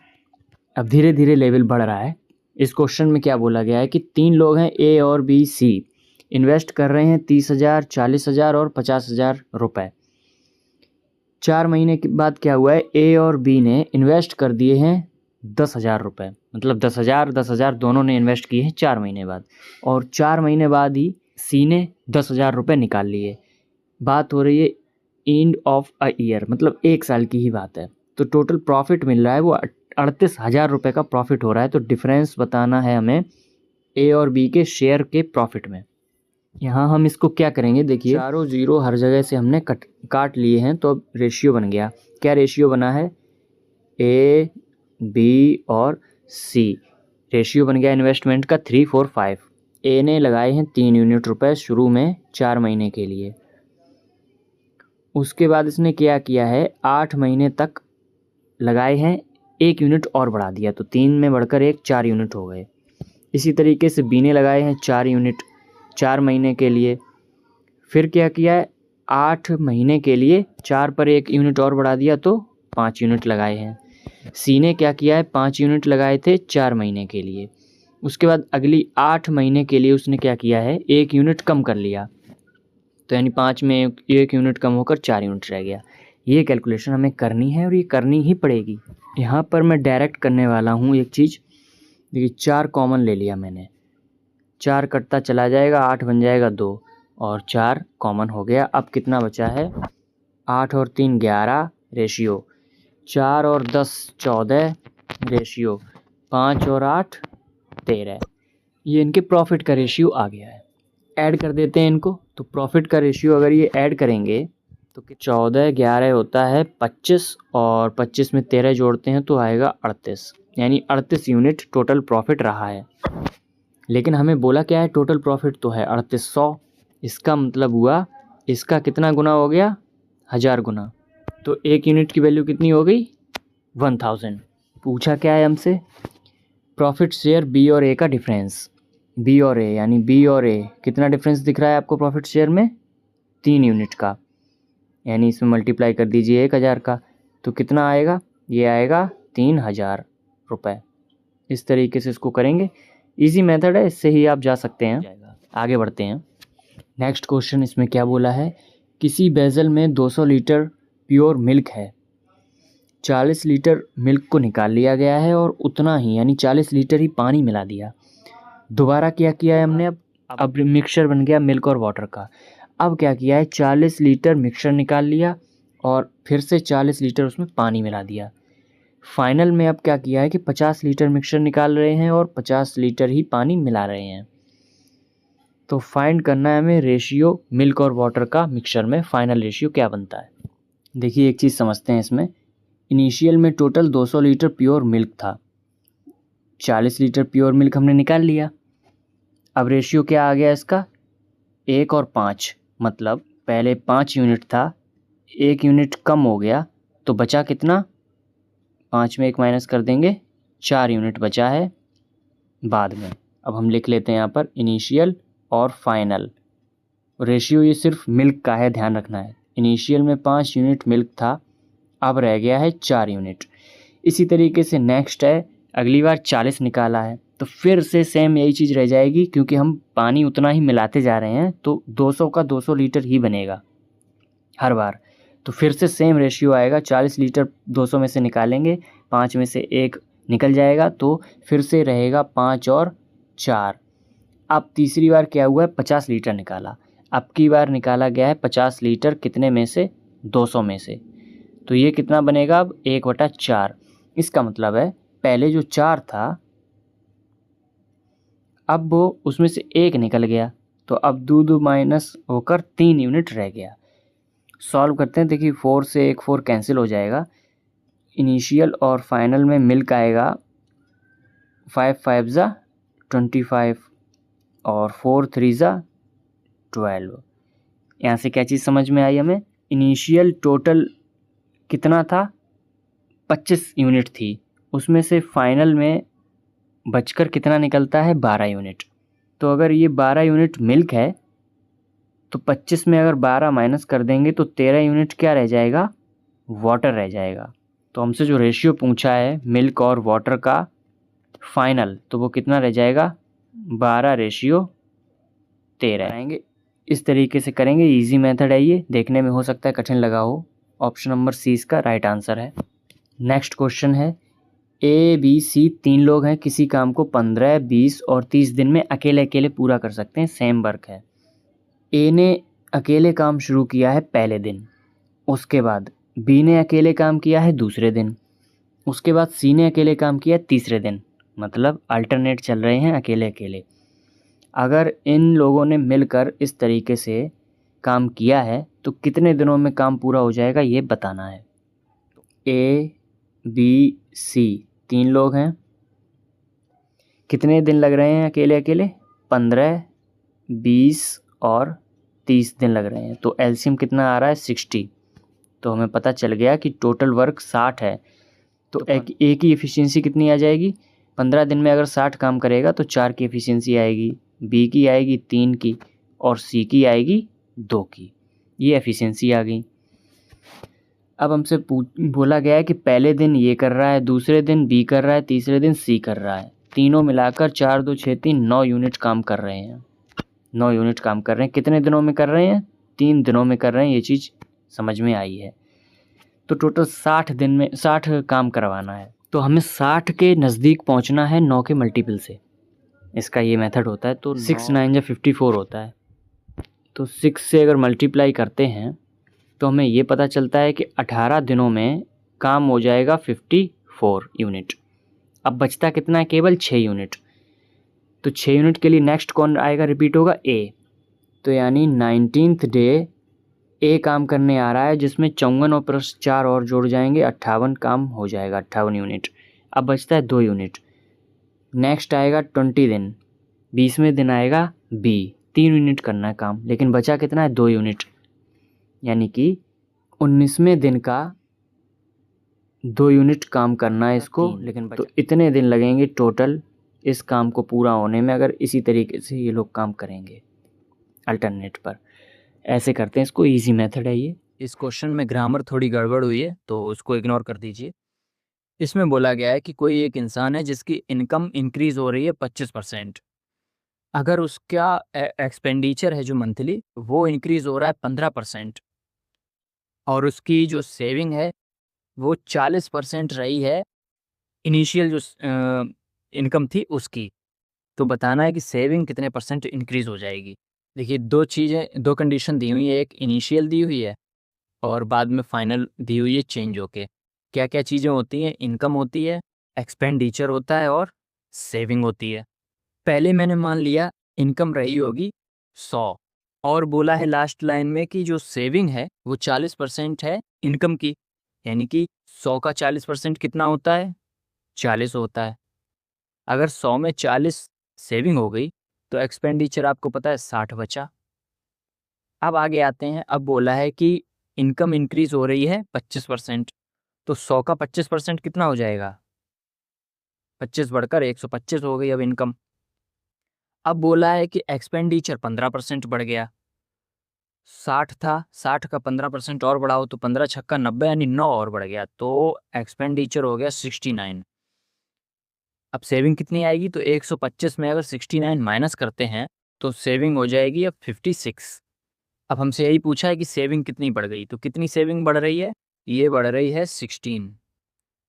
अब धीरे धीरे लेवल बढ़ रहा है। इस क्वेश्चन में क्या बोला गया है कि 3 लोग हैं ए और बी सी, इन्वेस्ट कर रहे हैं 30,000, 40,000 और 50,000 रुपये। 4 महीने के बाद क्या हुआ है, ए और बी ने इन्वेस्ट कर दिए हैं 10,000 रुपये, मतलब 10,000 दोनों ने इन्वेस्ट किए हैं 4 महीने बाद, और 4 महीने बाद ही सी ने 10,000 रुपये निकाल लिए। बात हो रही है एंड ऑफ अ ईयर, मतलब 1 साल की ही बात है। तो टोटल प्रॉफिट मिल रहा है वो 38,000 रुपये का प्रॉफिट हो रहा है। तो डिफरेंस बताना है हमें ए और बी के शेयर के प्रॉफिट में। यहाँ हम इसको क्या करेंगे, देखिए चारों जीरो हर जगह से हमने काट लिए हैं, तो अब रेशियो बन गया। क्या रेशियो बना है, ए बी और सी। रेशियो बन गया इन्वेस्टमेंट का 345। ए ने लगाए हैं 3 यूनिट रुपए शुरू में 4 महीने के लिए। उसके बाद इसने क्या किया है, 8 महीने तक लगाए हैं, 1 यूनिट और बढ़ा दिया, तो 3 में बढ़कर 1 4 यूनिट हो गए। इसी तरीके से बी ने लगाए हैं 4 यूनिट 4 महीने के लिए। फिर क्या किया है, 8 महीने के लिए 4 पर 1 यूनिट और बढ़ा दिया, तो 5 यूनिट लगाए हैं। सी ने क्या किया है, 5 यूनिट लगाए थे 4 महीने के लिए। उसके बाद अगली 8 महीने के लिए उसने क्या किया है, 1 यूनिट कम कर लिया, तो यानी 5 में 1 यूनिट कम होकर 4 यूनिट रह गया। ये कैलकुलेशन हमें करनी है और ये करनी ही पड़ेगी। यहाँ पर मैं डायरेक्ट करने वाला हूँ एक चीज़। देखिए 4 कॉमन ले लिया मैंने, 4 कटता चला जाएगा, 8 बन जाएगा 2 और 4 कॉमन हो गया। अब कितना बचा है, 8 और 3 11 रेशियो, 4 और 10 14 रेशियो, 5 और 8 13। ये इनके प्रॉफिट का रेशियो आ गया है। ऐड कर देते हैं इनको, तो प्रॉफिट का रेशियो अगर ये ऐड करेंगे तो 14 11 होता है 25, और 25 में 13 जोड़ते हैं तो आएगा 38, यानी 38 यूनिट टोटल प्रॉफिट रहा है। लेकिन हमें बोला क्या है, टोटल प्रॉफिट तो है 3800, इसका मतलब हुआ इसका कितना गुना हो गया, 1000 गुना। तो 1 यूनिट की वैल्यू कितनी हो गई, 1000। पूछा क्या है हमसे, प्रॉफिट शेयर बी और ए का डिफरेंस। बी और ए यानी बी और ए कितना डिफरेंस दिख रहा है आपको प्रॉफिट शेयर में, 3 यूनिट का, यानी इसमें मल्टीप्लाई कर दीजिए 1000 का, तो कितना आएगा, ये आएगा 3000 रुपये। इस तरीके से इसको करेंगे। इजी मेथड है, इससे ही आप जा सकते हैं। आगे बढ़ते हैं। नेक्स्ट क्वेश्चन इसमें क्या बोला है, किसी बेजल में 200 लीटर प्योर मिल्क है, 40 लीटर मिल्क को निकाल लिया गया है और उतना ही यानी 40 लीटर ही पानी मिला दिया। दोबारा क्या किया है हमने, अब मिक्सचर बन गया मिल्क और वाटर का। अब क्या किया है, 40 लीटर मिक्सचर निकाल लिया और फिर से 40 लीटर उसमें पानी मिला दिया। फाइनल में अब क्या किया है कि 50 लीटर मिक्सचर निकाल रहे हैं और 50 लीटर ही पानी मिला रहे हैं। तो फाइंड करना है हमें रेशियो मिल्क और वाटर का मिक्सचर में, फाइनल रेशियो क्या बनता है। देखिए एक चीज़ समझते हैं इसमें। इनिशियल में टोटल 200 लीटर प्योर मिल्क था, 40 लीटर प्योर मिल्क हमने निकाल लिया। अब रेशियो क्या आ गया इसका, 1 और 5, मतलब पहले 5 यूनिट था, 1 यूनिट कम हो गया, तो बचा कितना, 5 में 1 माइनस कर देंगे, 4 यूनिट बचा है बाद में। अब हम लिख लेते हैं यहाँ पर इनिशियल और फाइनल। रेशियो ये सिर्फ मिल्क का है, ध्यान रखना है। इनिशियल में 5 यूनिट मिल्क था, अब रह गया है 4 यूनिट। इसी तरीके से नेक्स्ट है, अगली बार 40 निकाला है तो फिर से सेम यही चीज़ रह जाएगी, क्योंकि हम पानी उतना ही मिलाते जा रहे हैं, तो 200 का 200 लीटर ही बनेगा हर बार। तो फिर से सेम रेशियो आएगा, 40 लीटर 200 में से निकालेंगे, 5 में से 1 निकल जाएगा, तो फिर से रहेगा 5 और 4, अब तीसरी बार क्या हुआ है, 50 लीटर निकाला। अब की बार निकाला गया है 50 लीटर कितने में से, 200 में से। तो ये कितना बनेगा अब, 1/4। इसका मतलब है पहले जो 4 था अब वो उसमें से 1 निकल गया, तो अब 2 माइनस होकर 3 यूनिट रह गया। सॉल्व करते हैं। देखिए 4 से 1 4 कैंसिल हो जाएगा। इनिशियल और फाइनल में मिल्क आएगा 5 5 ज़ा 25 और 4 3 ज़ा 12। यहाँ से क्या चीज़ समझ में आई हमें, इनिशियल टोटल कितना था, 25 यूनिट थी, उसमें से फाइनल में बचकर कितना निकलता है, 12 यूनिट। तो अगर ये 12 यूनिट मिल्क है तो 25 में अगर 12 माइनस कर देंगे तो 13 यूनिट क्या रह जाएगा, वाटर रह जाएगा। तो हमसे जो रेशियो पूछा है मिल्क और वाटर का फाइनल, तो वो कितना रह जाएगा, 12:13 आएंगे। इस तरीके से करेंगे, इजी मेथड है ये, देखने में हो सकता है कठिन लगा हो। ऑप्शन नंबर सी इसका राइट आंसर है। नेक्स्ट क्वेश्चन है, ए बी सी 3 लोग हैं, किसी काम को 15 20 और 30 दिन में अकेले अकेले पूरा कर सकते हैं, सेम वर्क है। ए ने अकेले काम शुरू किया है पहले दिन, उसके बाद बी ने अकेले काम किया है दूसरे दिन, उसके बाद सी ने अकेले काम किया है तीसरे दिन, मतलब अल्टरनेट चल रहे हैं अकेले अकेले। अगर इन लोगों ने मिलकर इस तरीके से काम किया है तो कितने दिनों में काम पूरा हो जाएगा ये बताना है। ए बी सी 3 लोग हैं, कितने दिन लग रहे हैं अकेले अकेले, 15 20 और 30 दिन लग रहे हैं। तो एलसीएम कितना आ रहा है, 60। तो हमें पता चल गया कि टोटल वर्क 60 है। तो ए की एफिशिएंसी कितनी आ जाएगी, 15 दिन में अगर 60 काम करेगा तो 4 की एफिशिएंसी आएगी, बी की आएगी 3 की और सी की आएगी 2 की। ये एफिशिएंसी आ गई। अब हमसे बोला गया है कि पहले दिन ये कर रहा है, दूसरे दिन बी कर रहा है, तीसरे दिन सी कर रहा है, तीनों मिलाकर 4 2 6 3 9 यूनिट काम कर रहे हैं। 9 यूनिट काम कर रहे हैं, कितने दिनों में कर रहे हैं, 3 दिनों में कर रहे हैं। ये चीज़ समझ में आई है। तो टोटल 60 दिन में 60 काम करवाना है, तो हमें 60 के नज़दीक पहुंचना है 9 के मल्टीपल से। इसका ये मेथड होता है। तो 6 9 या 54 होता है। तो 6 से अगर मल्टीप्लाई करते हैं तो हमें ये पता चलता है कि 18 दिनों में काम हो जाएगा 54 यूनिट। अब बचता कितना है, केवल 6 यूनिट। तो 6 यूनिट के लिए नेक्स्ट कौन आएगा, रिपीट होगा, ए। तो यानी 19th डे ए काम करने आ रहा है, जिसमें 54 और प्लस 4 और जोड़ जाएंगे, 58 काम हो जाएगा, 58 यूनिट। अब बचता है 2 यूनिट। नेक्स्ट आएगा 20 दिन, 20वें दिन आएगा बी, 3 यूनिट करना है काम, लेकिन बचा कितना है, 2 यूनिट। यानी कि 19वें दिन का 2 यूनिट काम करना है इसको, लेकिन तो इतने दिन लगेंगे टोटल इस काम को पूरा होने में, अगर इसी तरीके से ये लोग काम करेंगे अल्टरनेट पर। ऐसे करते हैं इसको, इजी मेथड है ये। इस क्वेश्चन में ग्रामर थोड़ी गड़बड़ हुई है तो उसको इग्नोर कर दीजिए। इसमें बोला गया है कि कोई एक इंसान है जिसकी इनकम इंक्रीज हो रही है 25%। अगर उसका एक्सपेंडिचर है जो मंथली वो इंक्रीज हो रहा है 15% और उसकी जो सेविंग है वो 40% रही है इनिशियल जो इनकम थी उसकी, तो बताना है कि सेविंग कितने परसेंट इंक्रीज हो जाएगी। देखिए दो कंडीशन दी हुई है, एक इनिशियल दी हुई है और बाद में फाइनल दी हुई है चेंज होके। क्या क्या चीज़ें होती हैं, इनकम होती है, एक्सपेंडिचर होता है और सेविंग होती है। पहले मैंने मान लिया इनकम रही होगी 100 और बोला है लास्ट लाइन में कि जो सेविंग है वो 40% है इनकम की, यानी कि 100 का 40% कितना होता है, 40 होता है। अगर 100 में 40 सेविंग हो गई तो एक्सपेंडिचर आपको पता है 60 बचा। अब आगे आते हैं, अब बोला है कि इनकम इंक्रीज हो रही है 25%, तो 100 का 25% कितना हो जाएगा, 25 बढ़कर 125 हो गई अब इनकम। अब बोला है कि एक्सपेंडिचर 15% बढ़ गया, 60 था, 60 का 15% और बढ़ाओ तो 15 छक्का 90 यानी 9 और बढ़ गया, तो एक्सपेंडिचर हो गया 69। अब सेविंग कितनी आएगी, तो 125 में अगर 69 माइनस करते हैं तो सेविंग हो जाएगी अब 56। अब हमसे यही पूछा है कि सेविंग कितनी बढ़ गई, तो कितनी सेविंग बढ़ रही है, ये बढ़ रही है 16।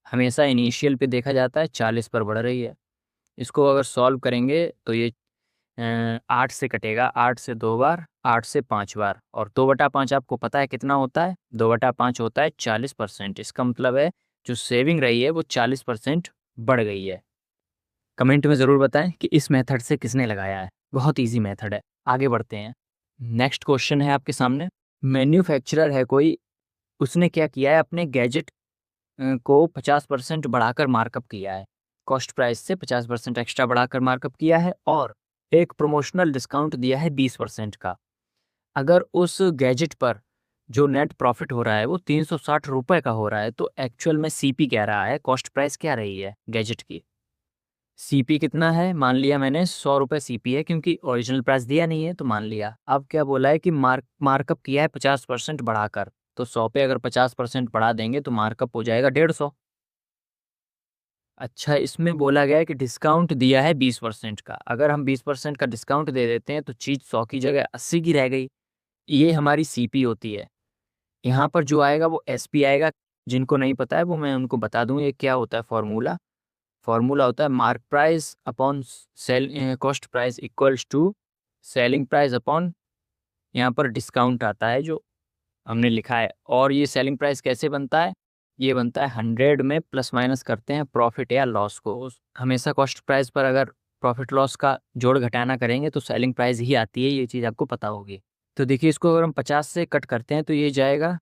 हमेशा इनिशियल पे देखा जाता है 40 पर बढ़ रही है। इसको अगर सॉल्व करेंगे तो ये 8 से कटेगा, 8 से 2 बार, 8 से 5 बार, और 2/5 आपको पता है कितना होता है? 2/5 होता है 40%। इसका मतलब है जो सेविंग रही है वो 40% बढ़ गई है। कमेंट में ज़रूर बताएं कि इस मेथड से किसने लगाया है। बहुत इजी मेथड है। आगे बढ़ते हैं। नेक्स्ट क्वेश्चन है आपके सामने। मैन्युफैक्चरर है कोई, उसने क्या किया है, अपने गैजेट को 50% बढ़ाकर मार्कअप किया है। कॉस्ट प्राइस से 50% एक्स्ट्रा बढ़ाकर मार्कअप किया है और एक प्रमोशनल डिस्काउंट दिया है 20% का। अगर उस गैजेट पर जो नेट प्रॉफिट हो रहा है वो 360 रुपये का हो रहा है, तो एक्चुअल में सीपी क्या रहा है, कॉस्ट प्राइस क्या रही है गैजेट की? सीपी कितना है? मान लिया मैंने 100 रुपये सीपी है, क्योंकि ओरिजिनल प्राइस दिया नहीं है तो मान लिया। अब क्या बोला है कि मार्कअप किया है 50% बढ़ाकर, तो 100 पे अगर 50% बढ़ा देंगे तो मार्कअप हो जाएगा 150। अच्छा, इसमें बोला गया है कि डिस्काउंट दिया है 20% का। अगर हम 20% का डिस्काउंट दे देते हैं तो चीज़ 100 की जगह 80 की रह गई। ये हमारी सीपी होती है। यहाँ पर जो आएगा वो एसपी आएगा। जिनको नहीं पता है वो मैं उनको बता दूँ, ये क्या होता है फॉर्मूला। फॉर्मूला होता है mark price upon sale cost price equals to selling price upon, यहाँ पर डिस्काउंट आता है जो हमने लिखा है। और ये सेलिंग प्राइस कैसे बनता है? ये बनता है 100 में प्लस माइनस करते हैं प्रॉफिट या लॉस को। हमेशा कॉस्ट प्राइस पर अगर प्रॉफिट लॉस का जोड़ घटाना करेंगे तो सेलिंग प्राइस ही आती है, ये चीज़ आपको पता होगी। तो देखिए, इसको अगर हम 50 से कट करते हैं तो ये जाएगा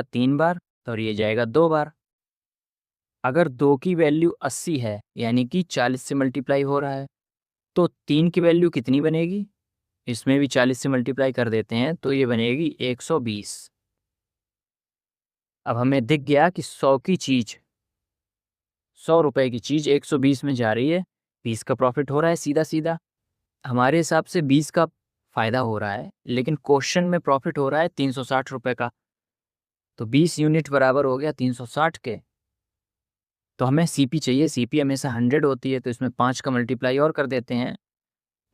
3 बार और ये जाएगा 2 बार। अगर 2 की वैल्यू 80 है यानी कि 40 से मल्टीप्लाई हो रहा है, तो 3 की वैल्यू कितनी बनेगी? इसमें भी 40 से मल्टीप्लाई कर देते हैं तो ये बनेगी 120। अब हमें दिख गया कि 100 की चीज़, 100 रुपए की चीज़ 120 में जा रही है, 20 का प्रॉफिट हो रहा है सीधा सीधा। हमारे हिसाब से 20 का फ़ायदा हो रहा है, लेकिन क्वेश्चन में प्रॉफिट हो रहा है 360 रुपये का, तो 20 यूनिट बराबर हो गया 360 के। तो हमें सीपी चाहिए, सीपी हमेशा 100 होती है, तो इसमें 5 का मल्टीप्लाई और कर देते हैं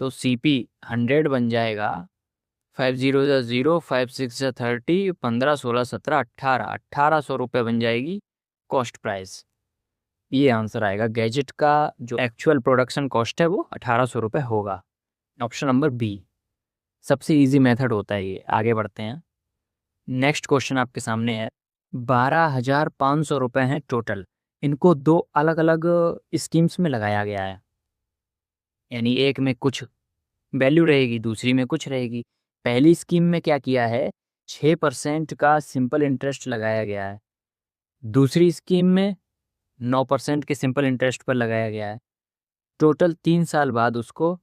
तो सीपी 100 बन जाएगा। 5 0 0, 5 6 30, 15 16 17 18, 1800 रुपये बन जाएगी कॉस्ट प्राइस। ये आंसर आएगा। गैजेट का जो एक्चुअल प्रोडक्शन कॉस्ट है वो 1800 रुपये होगा। ऑप्शन नंबर बी सबसे इजी मेथड होता है ये। आगे बढ़ते हैं। नेक्स्ट क्वेश्चन आपके सामने है। 12,500 रुपये हैं टोटल। इनको दो अलग अलग स्कीम्स में लगाया गया है, यानी एक में कुछ वैल्यू रहेगी, दूसरी में कुछ रहेगी। पहली स्कीम में क्या किया है, 6% का सिंपल इंटरेस्ट लगाया गया है। दूसरी स्कीम में 9% के सिंपल इंटरेस्ट पर लगाया गया है। टोटल 3 साल बाद उसको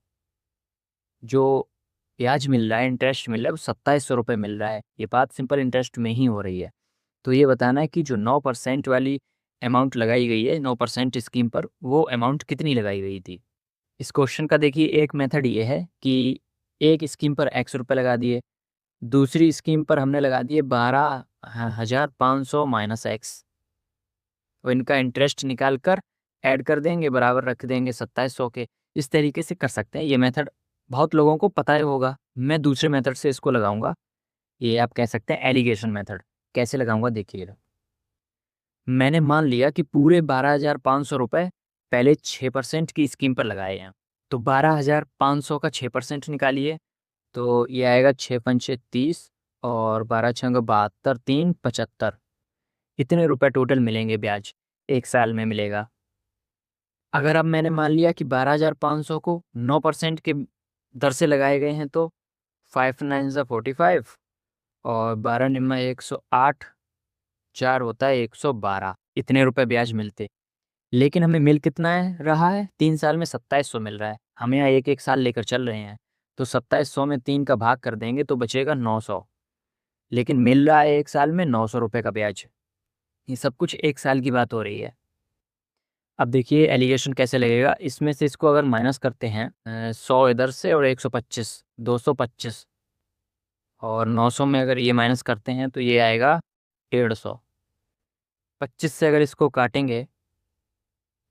जो ब्याज मिल रहा है, इंटरेस्ट मिल रहा है, वो 2700 रुपये मिल रहा है। ये बात सिंपल इंटरेस्ट में ही हो रही है। तो ये बताना है कि जो 9% वाली अमाउंट लगाई गई है 9% स्कीम पर, वो अमाउंट कितनी लगाई गई थी। इस क्वेश्चन का देखिए एक मेथड ये है कि एक स्कीम पर x रुपये लगा दिए, दूसरी स्कीम पर हमने लगा दिए 12,500 माइनस एक्स, और इनका इंटरेस्ट निकाल कर ऐड कर देंगे, बराबर रख देंगे 2700 के। इस तरीके से कर सकते हैं। ये मेथड बहुत लोगों को पता ही होगा। मैं दूसरे मेथड से इसको लगाऊंगा। ये आप कह सकते हैं एलिगेशन मेथड। कैसे लगाऊंगा देखिएगा। मैंने मान लिया कि पूरे 12,500 रुपये पहले 6% की स्कीम पर लगाए हैं, तो 12,500 का 6% निकालिए तो ये आएगा 6 पंचे 30 और 12 छंग 72, 3 75। इतने रुपए टोटल मिलेंगे ब्याज, एक साल में मिलेगा। अगर अब मैंने मान लिया कि 12,500 को 9% के दर से लगाए गए हैं, तो 5 9 45 और 12 निम्मा 108, 4 होता है 112। इतने रुपए ब्याज मिलते। लेकिन हमें मिल कितना है रहा है, 3 साल में 2700 मिल रहा है। हम यहाँ एक एक साल लेकर चल रहे हैं, तो 2700 में 3 का भाग कर देंगे तो बचेगा 900। लेकिन मिल रहा है एक साल में 900 रुपये का ब्याज। ये सब कुछ एक साल की बात हो रही है। अब देखिए एलिगेशन कैसे लगेगा। इसमें से इसको अगर माइनस करते हैं 100 इधर से और 125, 225, और 900 में अगर ये माइनस करते हैं तो ये आएगा 150। 25 से अगर इसको काटेंगे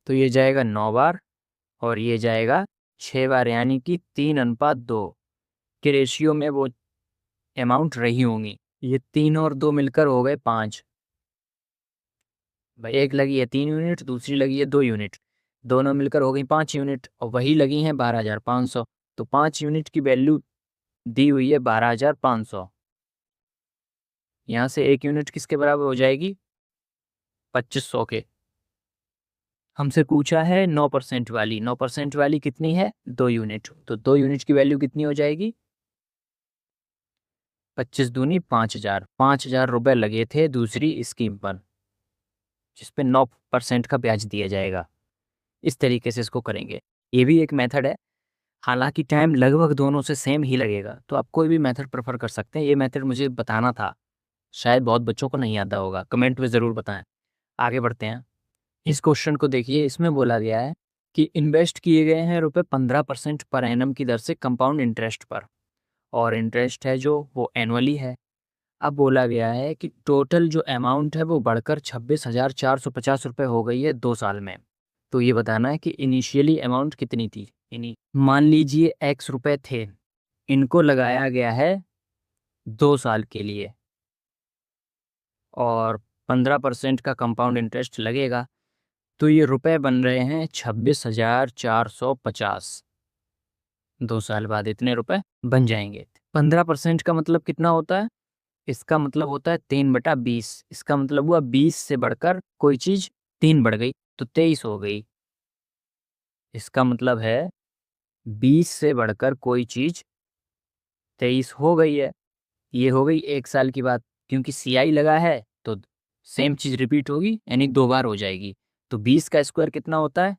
तो ये जाएगा 9 बार और ये जाएगा 6 बार, यानी कि 3:2 के रेशियो में वो अमाउंट रही होंगी। ये 3 और 2 मिलकर हो गए 5। भाई एक लगी है 3 यूनिट, दूसरी लगी है 2 यूनिट। दोनों मिलकर हो गई 5 यूनिट और वही लगी हैं 12,500। तो 5 यूनिट की वैल्यू दी हुई है 12,500। यहाँ से 1 यूनिट किसके बराबर हो जाएगी? 2500 के। हमसे पूछा है 9% वाली। 9% वाली कितनी है? 2 यूनिट। तो 2 यूनिट की वैल्यू कितनी हो जाएगी? 25 दूनी 5,000। 5,000 रुपये लगे थे दूसरी स्कीम पर, जिस पे 9% का ब्याज दिया जाएगा। इस तरीके से इसको करेंगे। ये भी एक मेथड है, हालांकि टाइम लगभग दोनों से सेम ही लगेगा। तो आप कोई भी मेथड प्रेफर कर सकते हैं। ये मेथड मुझे बताना था, शायद बहुत बच्चों को नहीं आता होगा, कमेंट में ज़रूर बताएं। आगे बढ़ते हैं। इस क्वेश्चन को देखिए, इसमें बोला गया है कि इन्वेस्ट किए गए हैं रुपये 15% पर एनम की दर से कंपाउंड इंटरेस्ट पर, और इंटरेस्ट है जो वो एनुअली है। अब बोला गया है कि टोटल जो अमाउंट है वो बढ़कर 26,450 रुपये हो गई है 2 साल में। तो ये बताना है कि इनिशियली अमाउंट कितनी थी। मान लीजिए x रुपए थे, इनको लगाया गया है 2 साल के लिए और 15% का कंपाउंड इंटरेस्ट लगेगा। तो ये रुपए बन रहे हैं 26,450। 2 साल बाद इतने रुपए बन जाएंगे। 15% का मतलब कितना होता है? इसका मतलब होता है 3/20। इसका मतलब हुआ 20 से बढ़कर कोई चीज़ 3 बढ़ गई तो 23 हो गई। इसका मतलब है 20 से बढ़कर कोई चीज़ 23 हो गई है। ये हो गई 1 साल की बात, क्योंकि CI लगा है तो सेम चीज़ रिपीट होगी, यानी 2 बार हो जाएगी। तो 20 का स्क्वायर कितना होता है?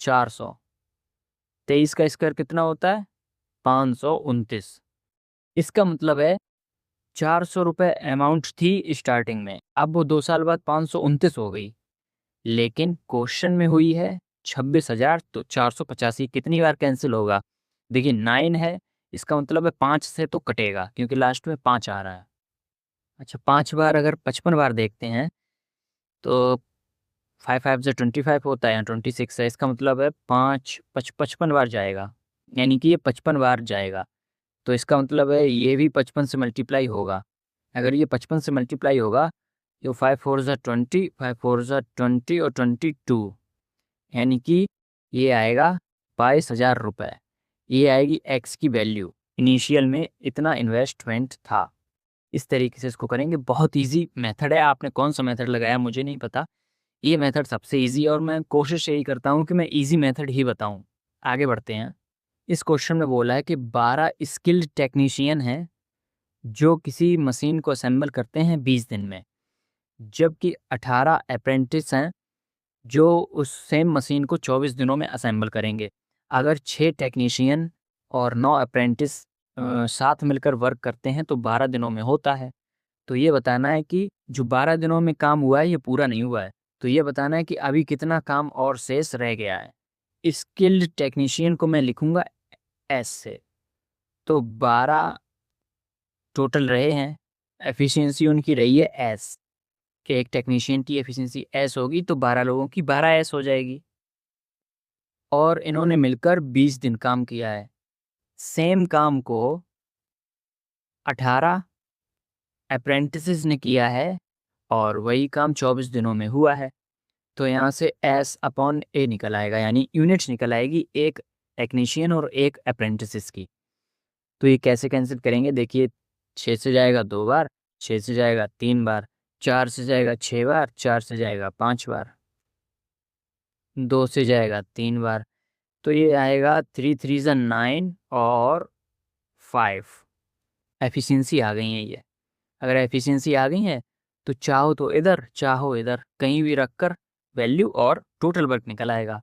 400। 23 का स्क्वायर कितना होता है? 529। इसका मतलब है 400 रुपये अमाउंट थी स्टार्टिंग में, अब वो 2 साल बाद 529 हो गई। लेकिन क्वेश्चन में हुई है 26,000, तो 485 कितनी बार कैंसिल होगा? देखिए 9 है, इसका मतलब है 5 से तो कटेगा, क्योंकि लास्ट में 5 आ रहा है। अच्छा, 5 बार अगर 55 बार देखते हैं तो 5 5 से 25 होता है, या 26 है। इसका मतलब है 55 बार जाएगा, यानी कि ये 55 बार जाएगा। तो इसका मतलब है ये भी 55 से मल्टीप्लाई होगा। अगर ये 55 से मल्टीप्लाई होगा तो 5 4 ज़ा 20, 5 4 ज़ा 20 और 22, यानी कि ये आएगा 22,000 रुपये। ये आएगी एक्स की वैल्यू। इनिशियल में इतना इन्वेस्टमेंट था। इस तरीके से इसको करेंगे। बहुत इजी मेथड है, आपने कौन सा मेथड लगाया मुझे नहीं पता। ये मेथड सबसे इजी है और मैं कोशिश यही करता हूँ कि मैं इजी मेथड ही बताऊँ। आगे बढ़ते हैं। इस क्वेश्चन में बोला है कि 12 स्किल्ड टेक्नीशियन हैं जो किसी मशीन को असेंबल करते हैं 20 दिन में, जबकि 18 अप्रेंटिस हैं जो उस सेम मशीन को 24 दिनों में असेंबल करेंगे। अगर 6 टेक्नीशियन और 9 अप्रेंटिस साथ मिलकर वर्क करते हैं तो 12 दिनों में होता है। तो ये बताना है कि जो 12 दिनों में काम हुआ है ये पूरा नहीं हुआ है। तो ये बताना है कि अभी कितना काम और शेष रह गया है। स्किल्ड टेक्नीशियन को मैं लिखूंगा एस से। तो 12 टोटल रहे हैं, एफिशिएंसी उनकी रही है एस, कि एक टेक्नीशियन की एफिशिएंसी एस होगी तो 12 लोगों की 12 एस हो जाएगी। और इन्होंने मिलकर 20 दिन काम किया है। सेम काम को 18 अप्रेंटिसेस ने किया है और वही काम 24 दिनों में हुआ है। तो यहाँ से एस अपॉन ए निकल आएगा, यानी यूनिट्स निकल आएगी एक टेक्नीशियन और एक अप्रेंटिसेस की। तो ये कैसे कैंसिल करेंगे? देखिए 6 से जाएगा 2 बार, 6 से जाएगा 3 बार, 4 से जाएगा 6 बार, 4 से जाएगा 5 बार, 2 से जाएगा 3 बार। तो ये आएगा 3 3 ज़ा 9 और 5। एफिशिएंसी आ गई है ये। अगर एफिशिएंसी आ गई है तो चाहो तो इधर चाहो इधर कहीं भी रख कर वैल्यू और टोटल वर्क निकल आएगा।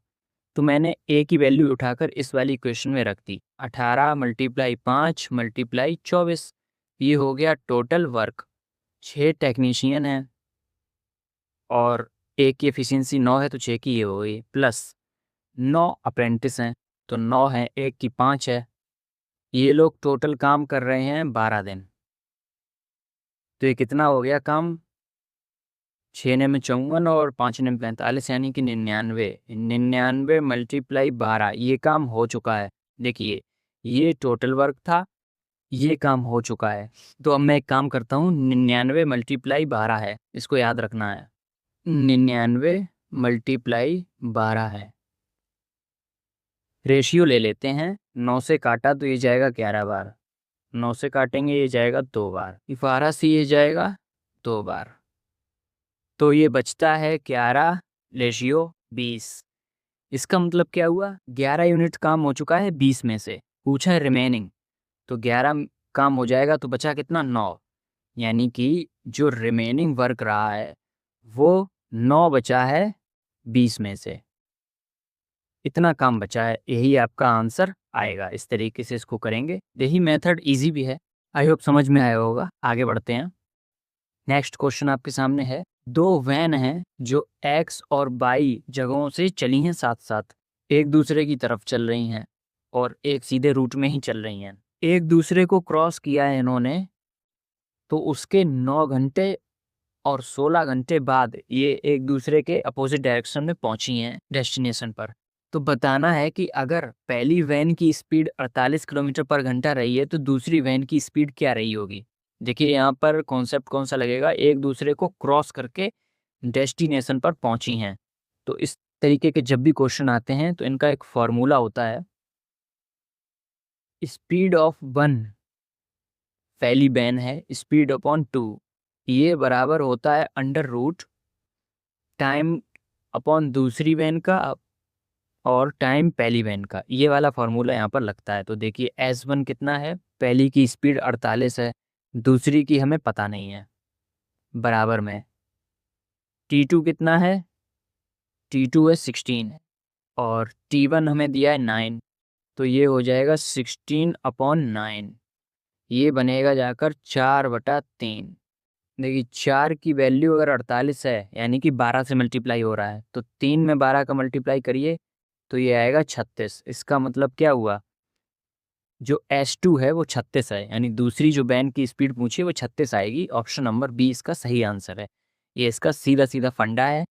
तो मैंने ए की वैल्यू उठाकर इस वाली इक्वेशन में रख दी। 18 × 5 × 24, ये हो गया टोटल वर्क। 6 टेक्नीशियन हैं और ए की एफिशिएंसी 9 है तो 6 की ये हो गई, प्लस 9 अप्रेंटिस हैं तो 9 है, 1 की 5 है। ये लोग टोटल काम कर रहे हैं 12 दिन। तो ये कितना हो गया काम? 6 ने में 54 और 5 ने में 45, यानी कि 99। 99 × 12, ये काम हो चुका है। देखिए ये टोटल वर्क था, ये काम हो चुका है। तो अब मैं एक काम करता हूँ, 99 × 12 है, इसको याद रखना है। 99 × 12 है, रेशियो ले लेते हैं, 9 से काटा तो ये जाएगा 11 बार, 9 से काटेंगे ये जाएगा 2 बार, 12 से ये जाएगा 2 बार, तो ये बचता है 11 रेशियो 20। इसका मतलब क्या हुआ, 11 यूनिट काम हो चुका है 20 में से, पूछा है रिमेनिंग, तो 11 काम हो जाएगा तो बचा कितना, 9, यानी कि जो रिमेनिंग वर्क रहा है वो 9 बचा है 20 में से, इतना काम बचा है, यही आपका आंसर आएगा। इस तरीके से इसको करेंगे, यही मेथड इजी भी है। आई होप समझ में आया होगा। आगे बढ़ते हैं। नेक्स्ट क्वेश्चन आपके सामने है, दो वैन हैं जो एक्स और वाई जगहों से चली हैं साथ साथ, एक दूसरे की तरफ चल रही हैं और एक सीधे रूट में ही चल रही हैं। एक दूसरे को क्रॉस किया है इन्होंने, तो उसके 9 घंटे और 16 घंटे बाद ये एक दूसरे के अपोजिट डायरेक्शन में पहुंची हैं डेस्टिनेशन पर। तो बताना है कि अगर पहली वैन की स्पीड 48 किलोमीटर पर घंटा रही है तो दूसरी वैन की स्पीड क्या रही होगी। देखिए यहाँ पर कॉन्सेप्ट कौन सा लगेगा, एक दूसरे को क्रॉस करके डेस्टिनेशन पर पहुंची हैं। तो इस तरीके के जब भी क्वेश्चन आते हैं तो इनका एक फॉर्मूला होता है, स्पीड ऑफ वन, पहली वैन है, स्पीड अपॉन 2, ये बराबर होता है अंडर रूट टाइम अपॉन दूसरी वैन का और टाइम पहली वैन का। ये वाला फॉर्मूला यहाँ पर लगता है। तो देखिए S1 कितना है, पहली की स्पीड 48 है, दूसरी की हमें पता नहीं है, बराबर में T2 कितना है, T2 है 16 और T1 हमें दिया है 9, तो ये हो जाएगा 16/9, ये बनेगा जाकर 4/3। देखिए 4 की वैल्यू अगर 48 है यानी कि 12 से मल्टीप्लाई हो रहा है, तो 3 में 12 का मल्टीप्लाई करिए तो ये आएगा 36। इसका मतलब क्या हुआ, जो S2 है वो 36 है, यानी दूसरी जो वैन की स्पीड पूछी वो 36 आएगी। ऑप्शन नंबर बी इसका सही आंसर है। ये इसका सीधा सीधा फंडा है,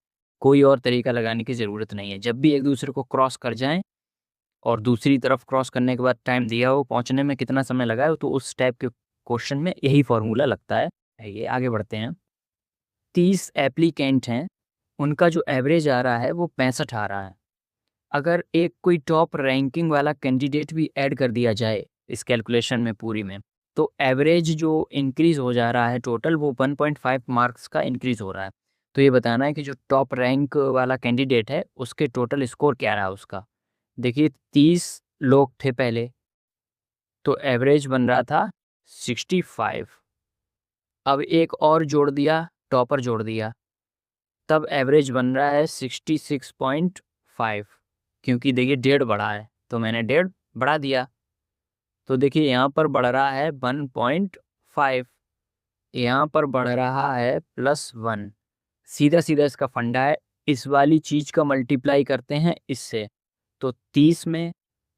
कोई और तरीका लगाने की ज़रूरत नहीं है। जब भी एक दूसरे को क्रॉस कर जाएं और दूसरी तरफ क्रॉस करने के बाद टाइम दिया हो पहुंचने में कितना समय लगा है, तो उस टाइप के क्वेश्चन में यही फॉर्मूला लगता है। ये आगे बढ़ते हैं। 30 एप्लीकेंट हैं, उनका जो एवरेज आ रहा है वो 65 आ रहा है। अगर एक कोई टॉप रैंकिंग वाला कैंडिडेट भी ऐड कर दिया जाए इस कैलकुलेशन में पूरी में, तो एवरेज जो इंक्रीज हो जा रहा है टोटल वो 1.5 मार्क्स का इंक्रीज हो रहा है। तो ये बताना है कि जो टॉप रैंक वाला कैंडिडेट है उसके टोटल स्कोर क्या रहा उसका। देखिए 30 लोग थे पहले, तो एवरेज बन रहा था 65। अब एक और जोड़ दिया, टॉपर जोड़ दिया, तब एवरेज बन रहा है 66.5, क्योंकि देखिए 1.5 बढ़ा है तो मैंने 1.5 बढ़ा दिया, तो देखिए यहाँ पर बढ़ रहा है 1.5, यहाँ पर बढ़ रहा है +1। सीधा सीधा इसका फंडा है, इस वाली चीज़ का मल्टीप्लाई करते हैं इससे, तो 30 में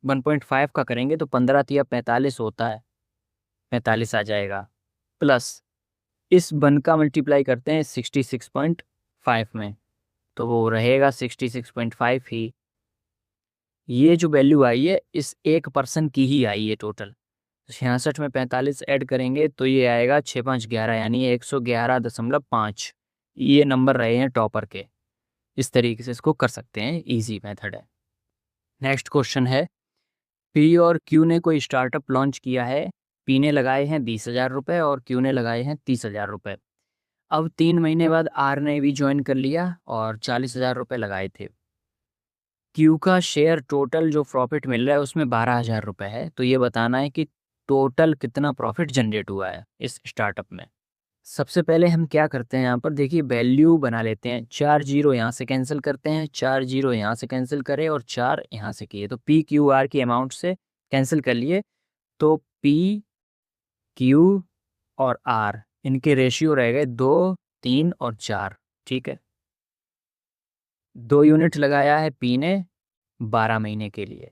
1.5 का करेंगे तो 15 तिया 45 होता है, 45 आ जाएगा, प्लस इस 1 का मल्टीप्लाई करते हैं 66.5 में, तो वो रहेगा 66.5 ही। ये जो वैल्यू आई है इस एक पर्सन की ही आई है टोटल। 66 में 45 ऐड करेंगे तो ये आएगा 6 5 11, यानी 111.5। ये नंबर रहे हैं टॉपर के। इस तरीके से इसको कर सकते हैं, इजी मेथड है। नेक्स्ट क्वेश्चन है, पी और क्यू ने कोई स्टार्टअप लॉन्च किया है। पी ने लगाए हैं 20,000 रुपये और क्यू ने लगाए हैं 30,000 रुपये। अब 3 महीने बाद आर ने भी ज्वाइन कर लिया और 40,000 रुपये लगाए थे। क्यू का शेयर टोटल जो प्रॉफिट मिल रहा है उसमें 12,000 रुपये है। तो ये बताना है कि टोटल कितना प्रॉफिट जनरेट हुआ है इस स्टार्टअप में। सबसे पहले हम क्या करते हैं, यहाँ पर देखिए वैल्यू बना लेते हैं। 4 जीरो यहाँ से कैंसिल करते हैं, 4 जीरो यहाँ से कैंसिल करें और 4 यहाँ से किए, तो पी क्यू आर की अमाउंट से कैंसिल कर लिए, तो पी क्यू और आर इनके रेशियो रह गए 2 3 और 4। ठीक है, 2 यूनिट लगाया है पी ने 12 महीने के लिए,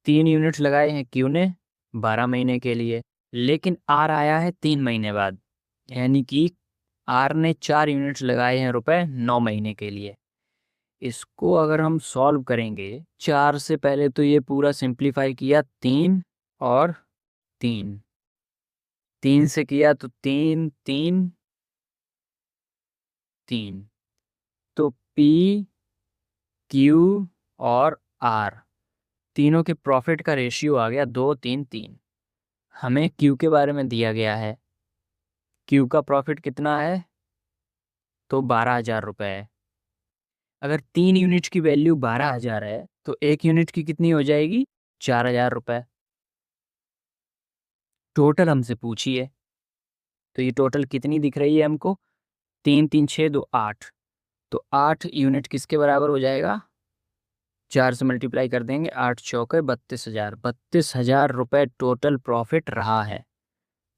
3 यूनिट लगाए हैं क्यू ने 12 महीने के लिए, लेकिन आर आया है 3 महीने बाद, यानी कि आर ने 4 यूनिट लगाए हैं रुपए 9 महीने के लिए। इसको अगर हम सॉल्व करेंगे, 4 से पहले तो ये पूरा सिंप्लीफाई किया, 3 और 3, 3 से किया तो 3 3 3, तो पी क्यू और आर तीनों के प्रॉफिट का रेशियो आ गया 2-3-3। हमें क्यू के बारे में दिया गया है, क्यू का प्रॉफिट कितना है, तो 12,000 रुपये है। अगर 3 यूनिट की वैल्यू 12,000 है तो 1 यूनिट की कितनी हो जाएगी, 4,000 रुपये। टोटल हमसे पूछिए, तो ये टोटल कितनी दिख रही है हमको, 3 3 6 2 8, तो 8 यूनिट किसके बराबर हो जाएगा, 4 से मल्टीप्लाई कर देंगे, 8 चौके 32,000, 32,000 रुपये टोटल प्रॉफिट रहा है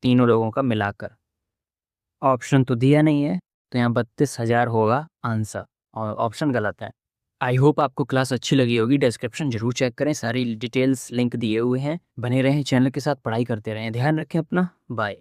तीनों लोगों का मिलाकर। ऑप्शन तो दिया नहीं है, तो यहाँ 32,000 होगा आंसर, और ऑप्शन गलत है। आई होप आपको क्लास अच्छी लगी होगी। डिस्क्रिप्शन जरूर चेक करें, सारी डिटेल्स लिंक दिए हुए हैं। बने रहें चैनल के साथ, पढ़ाई करते रहें। ध्यान रखें अपना, बाय।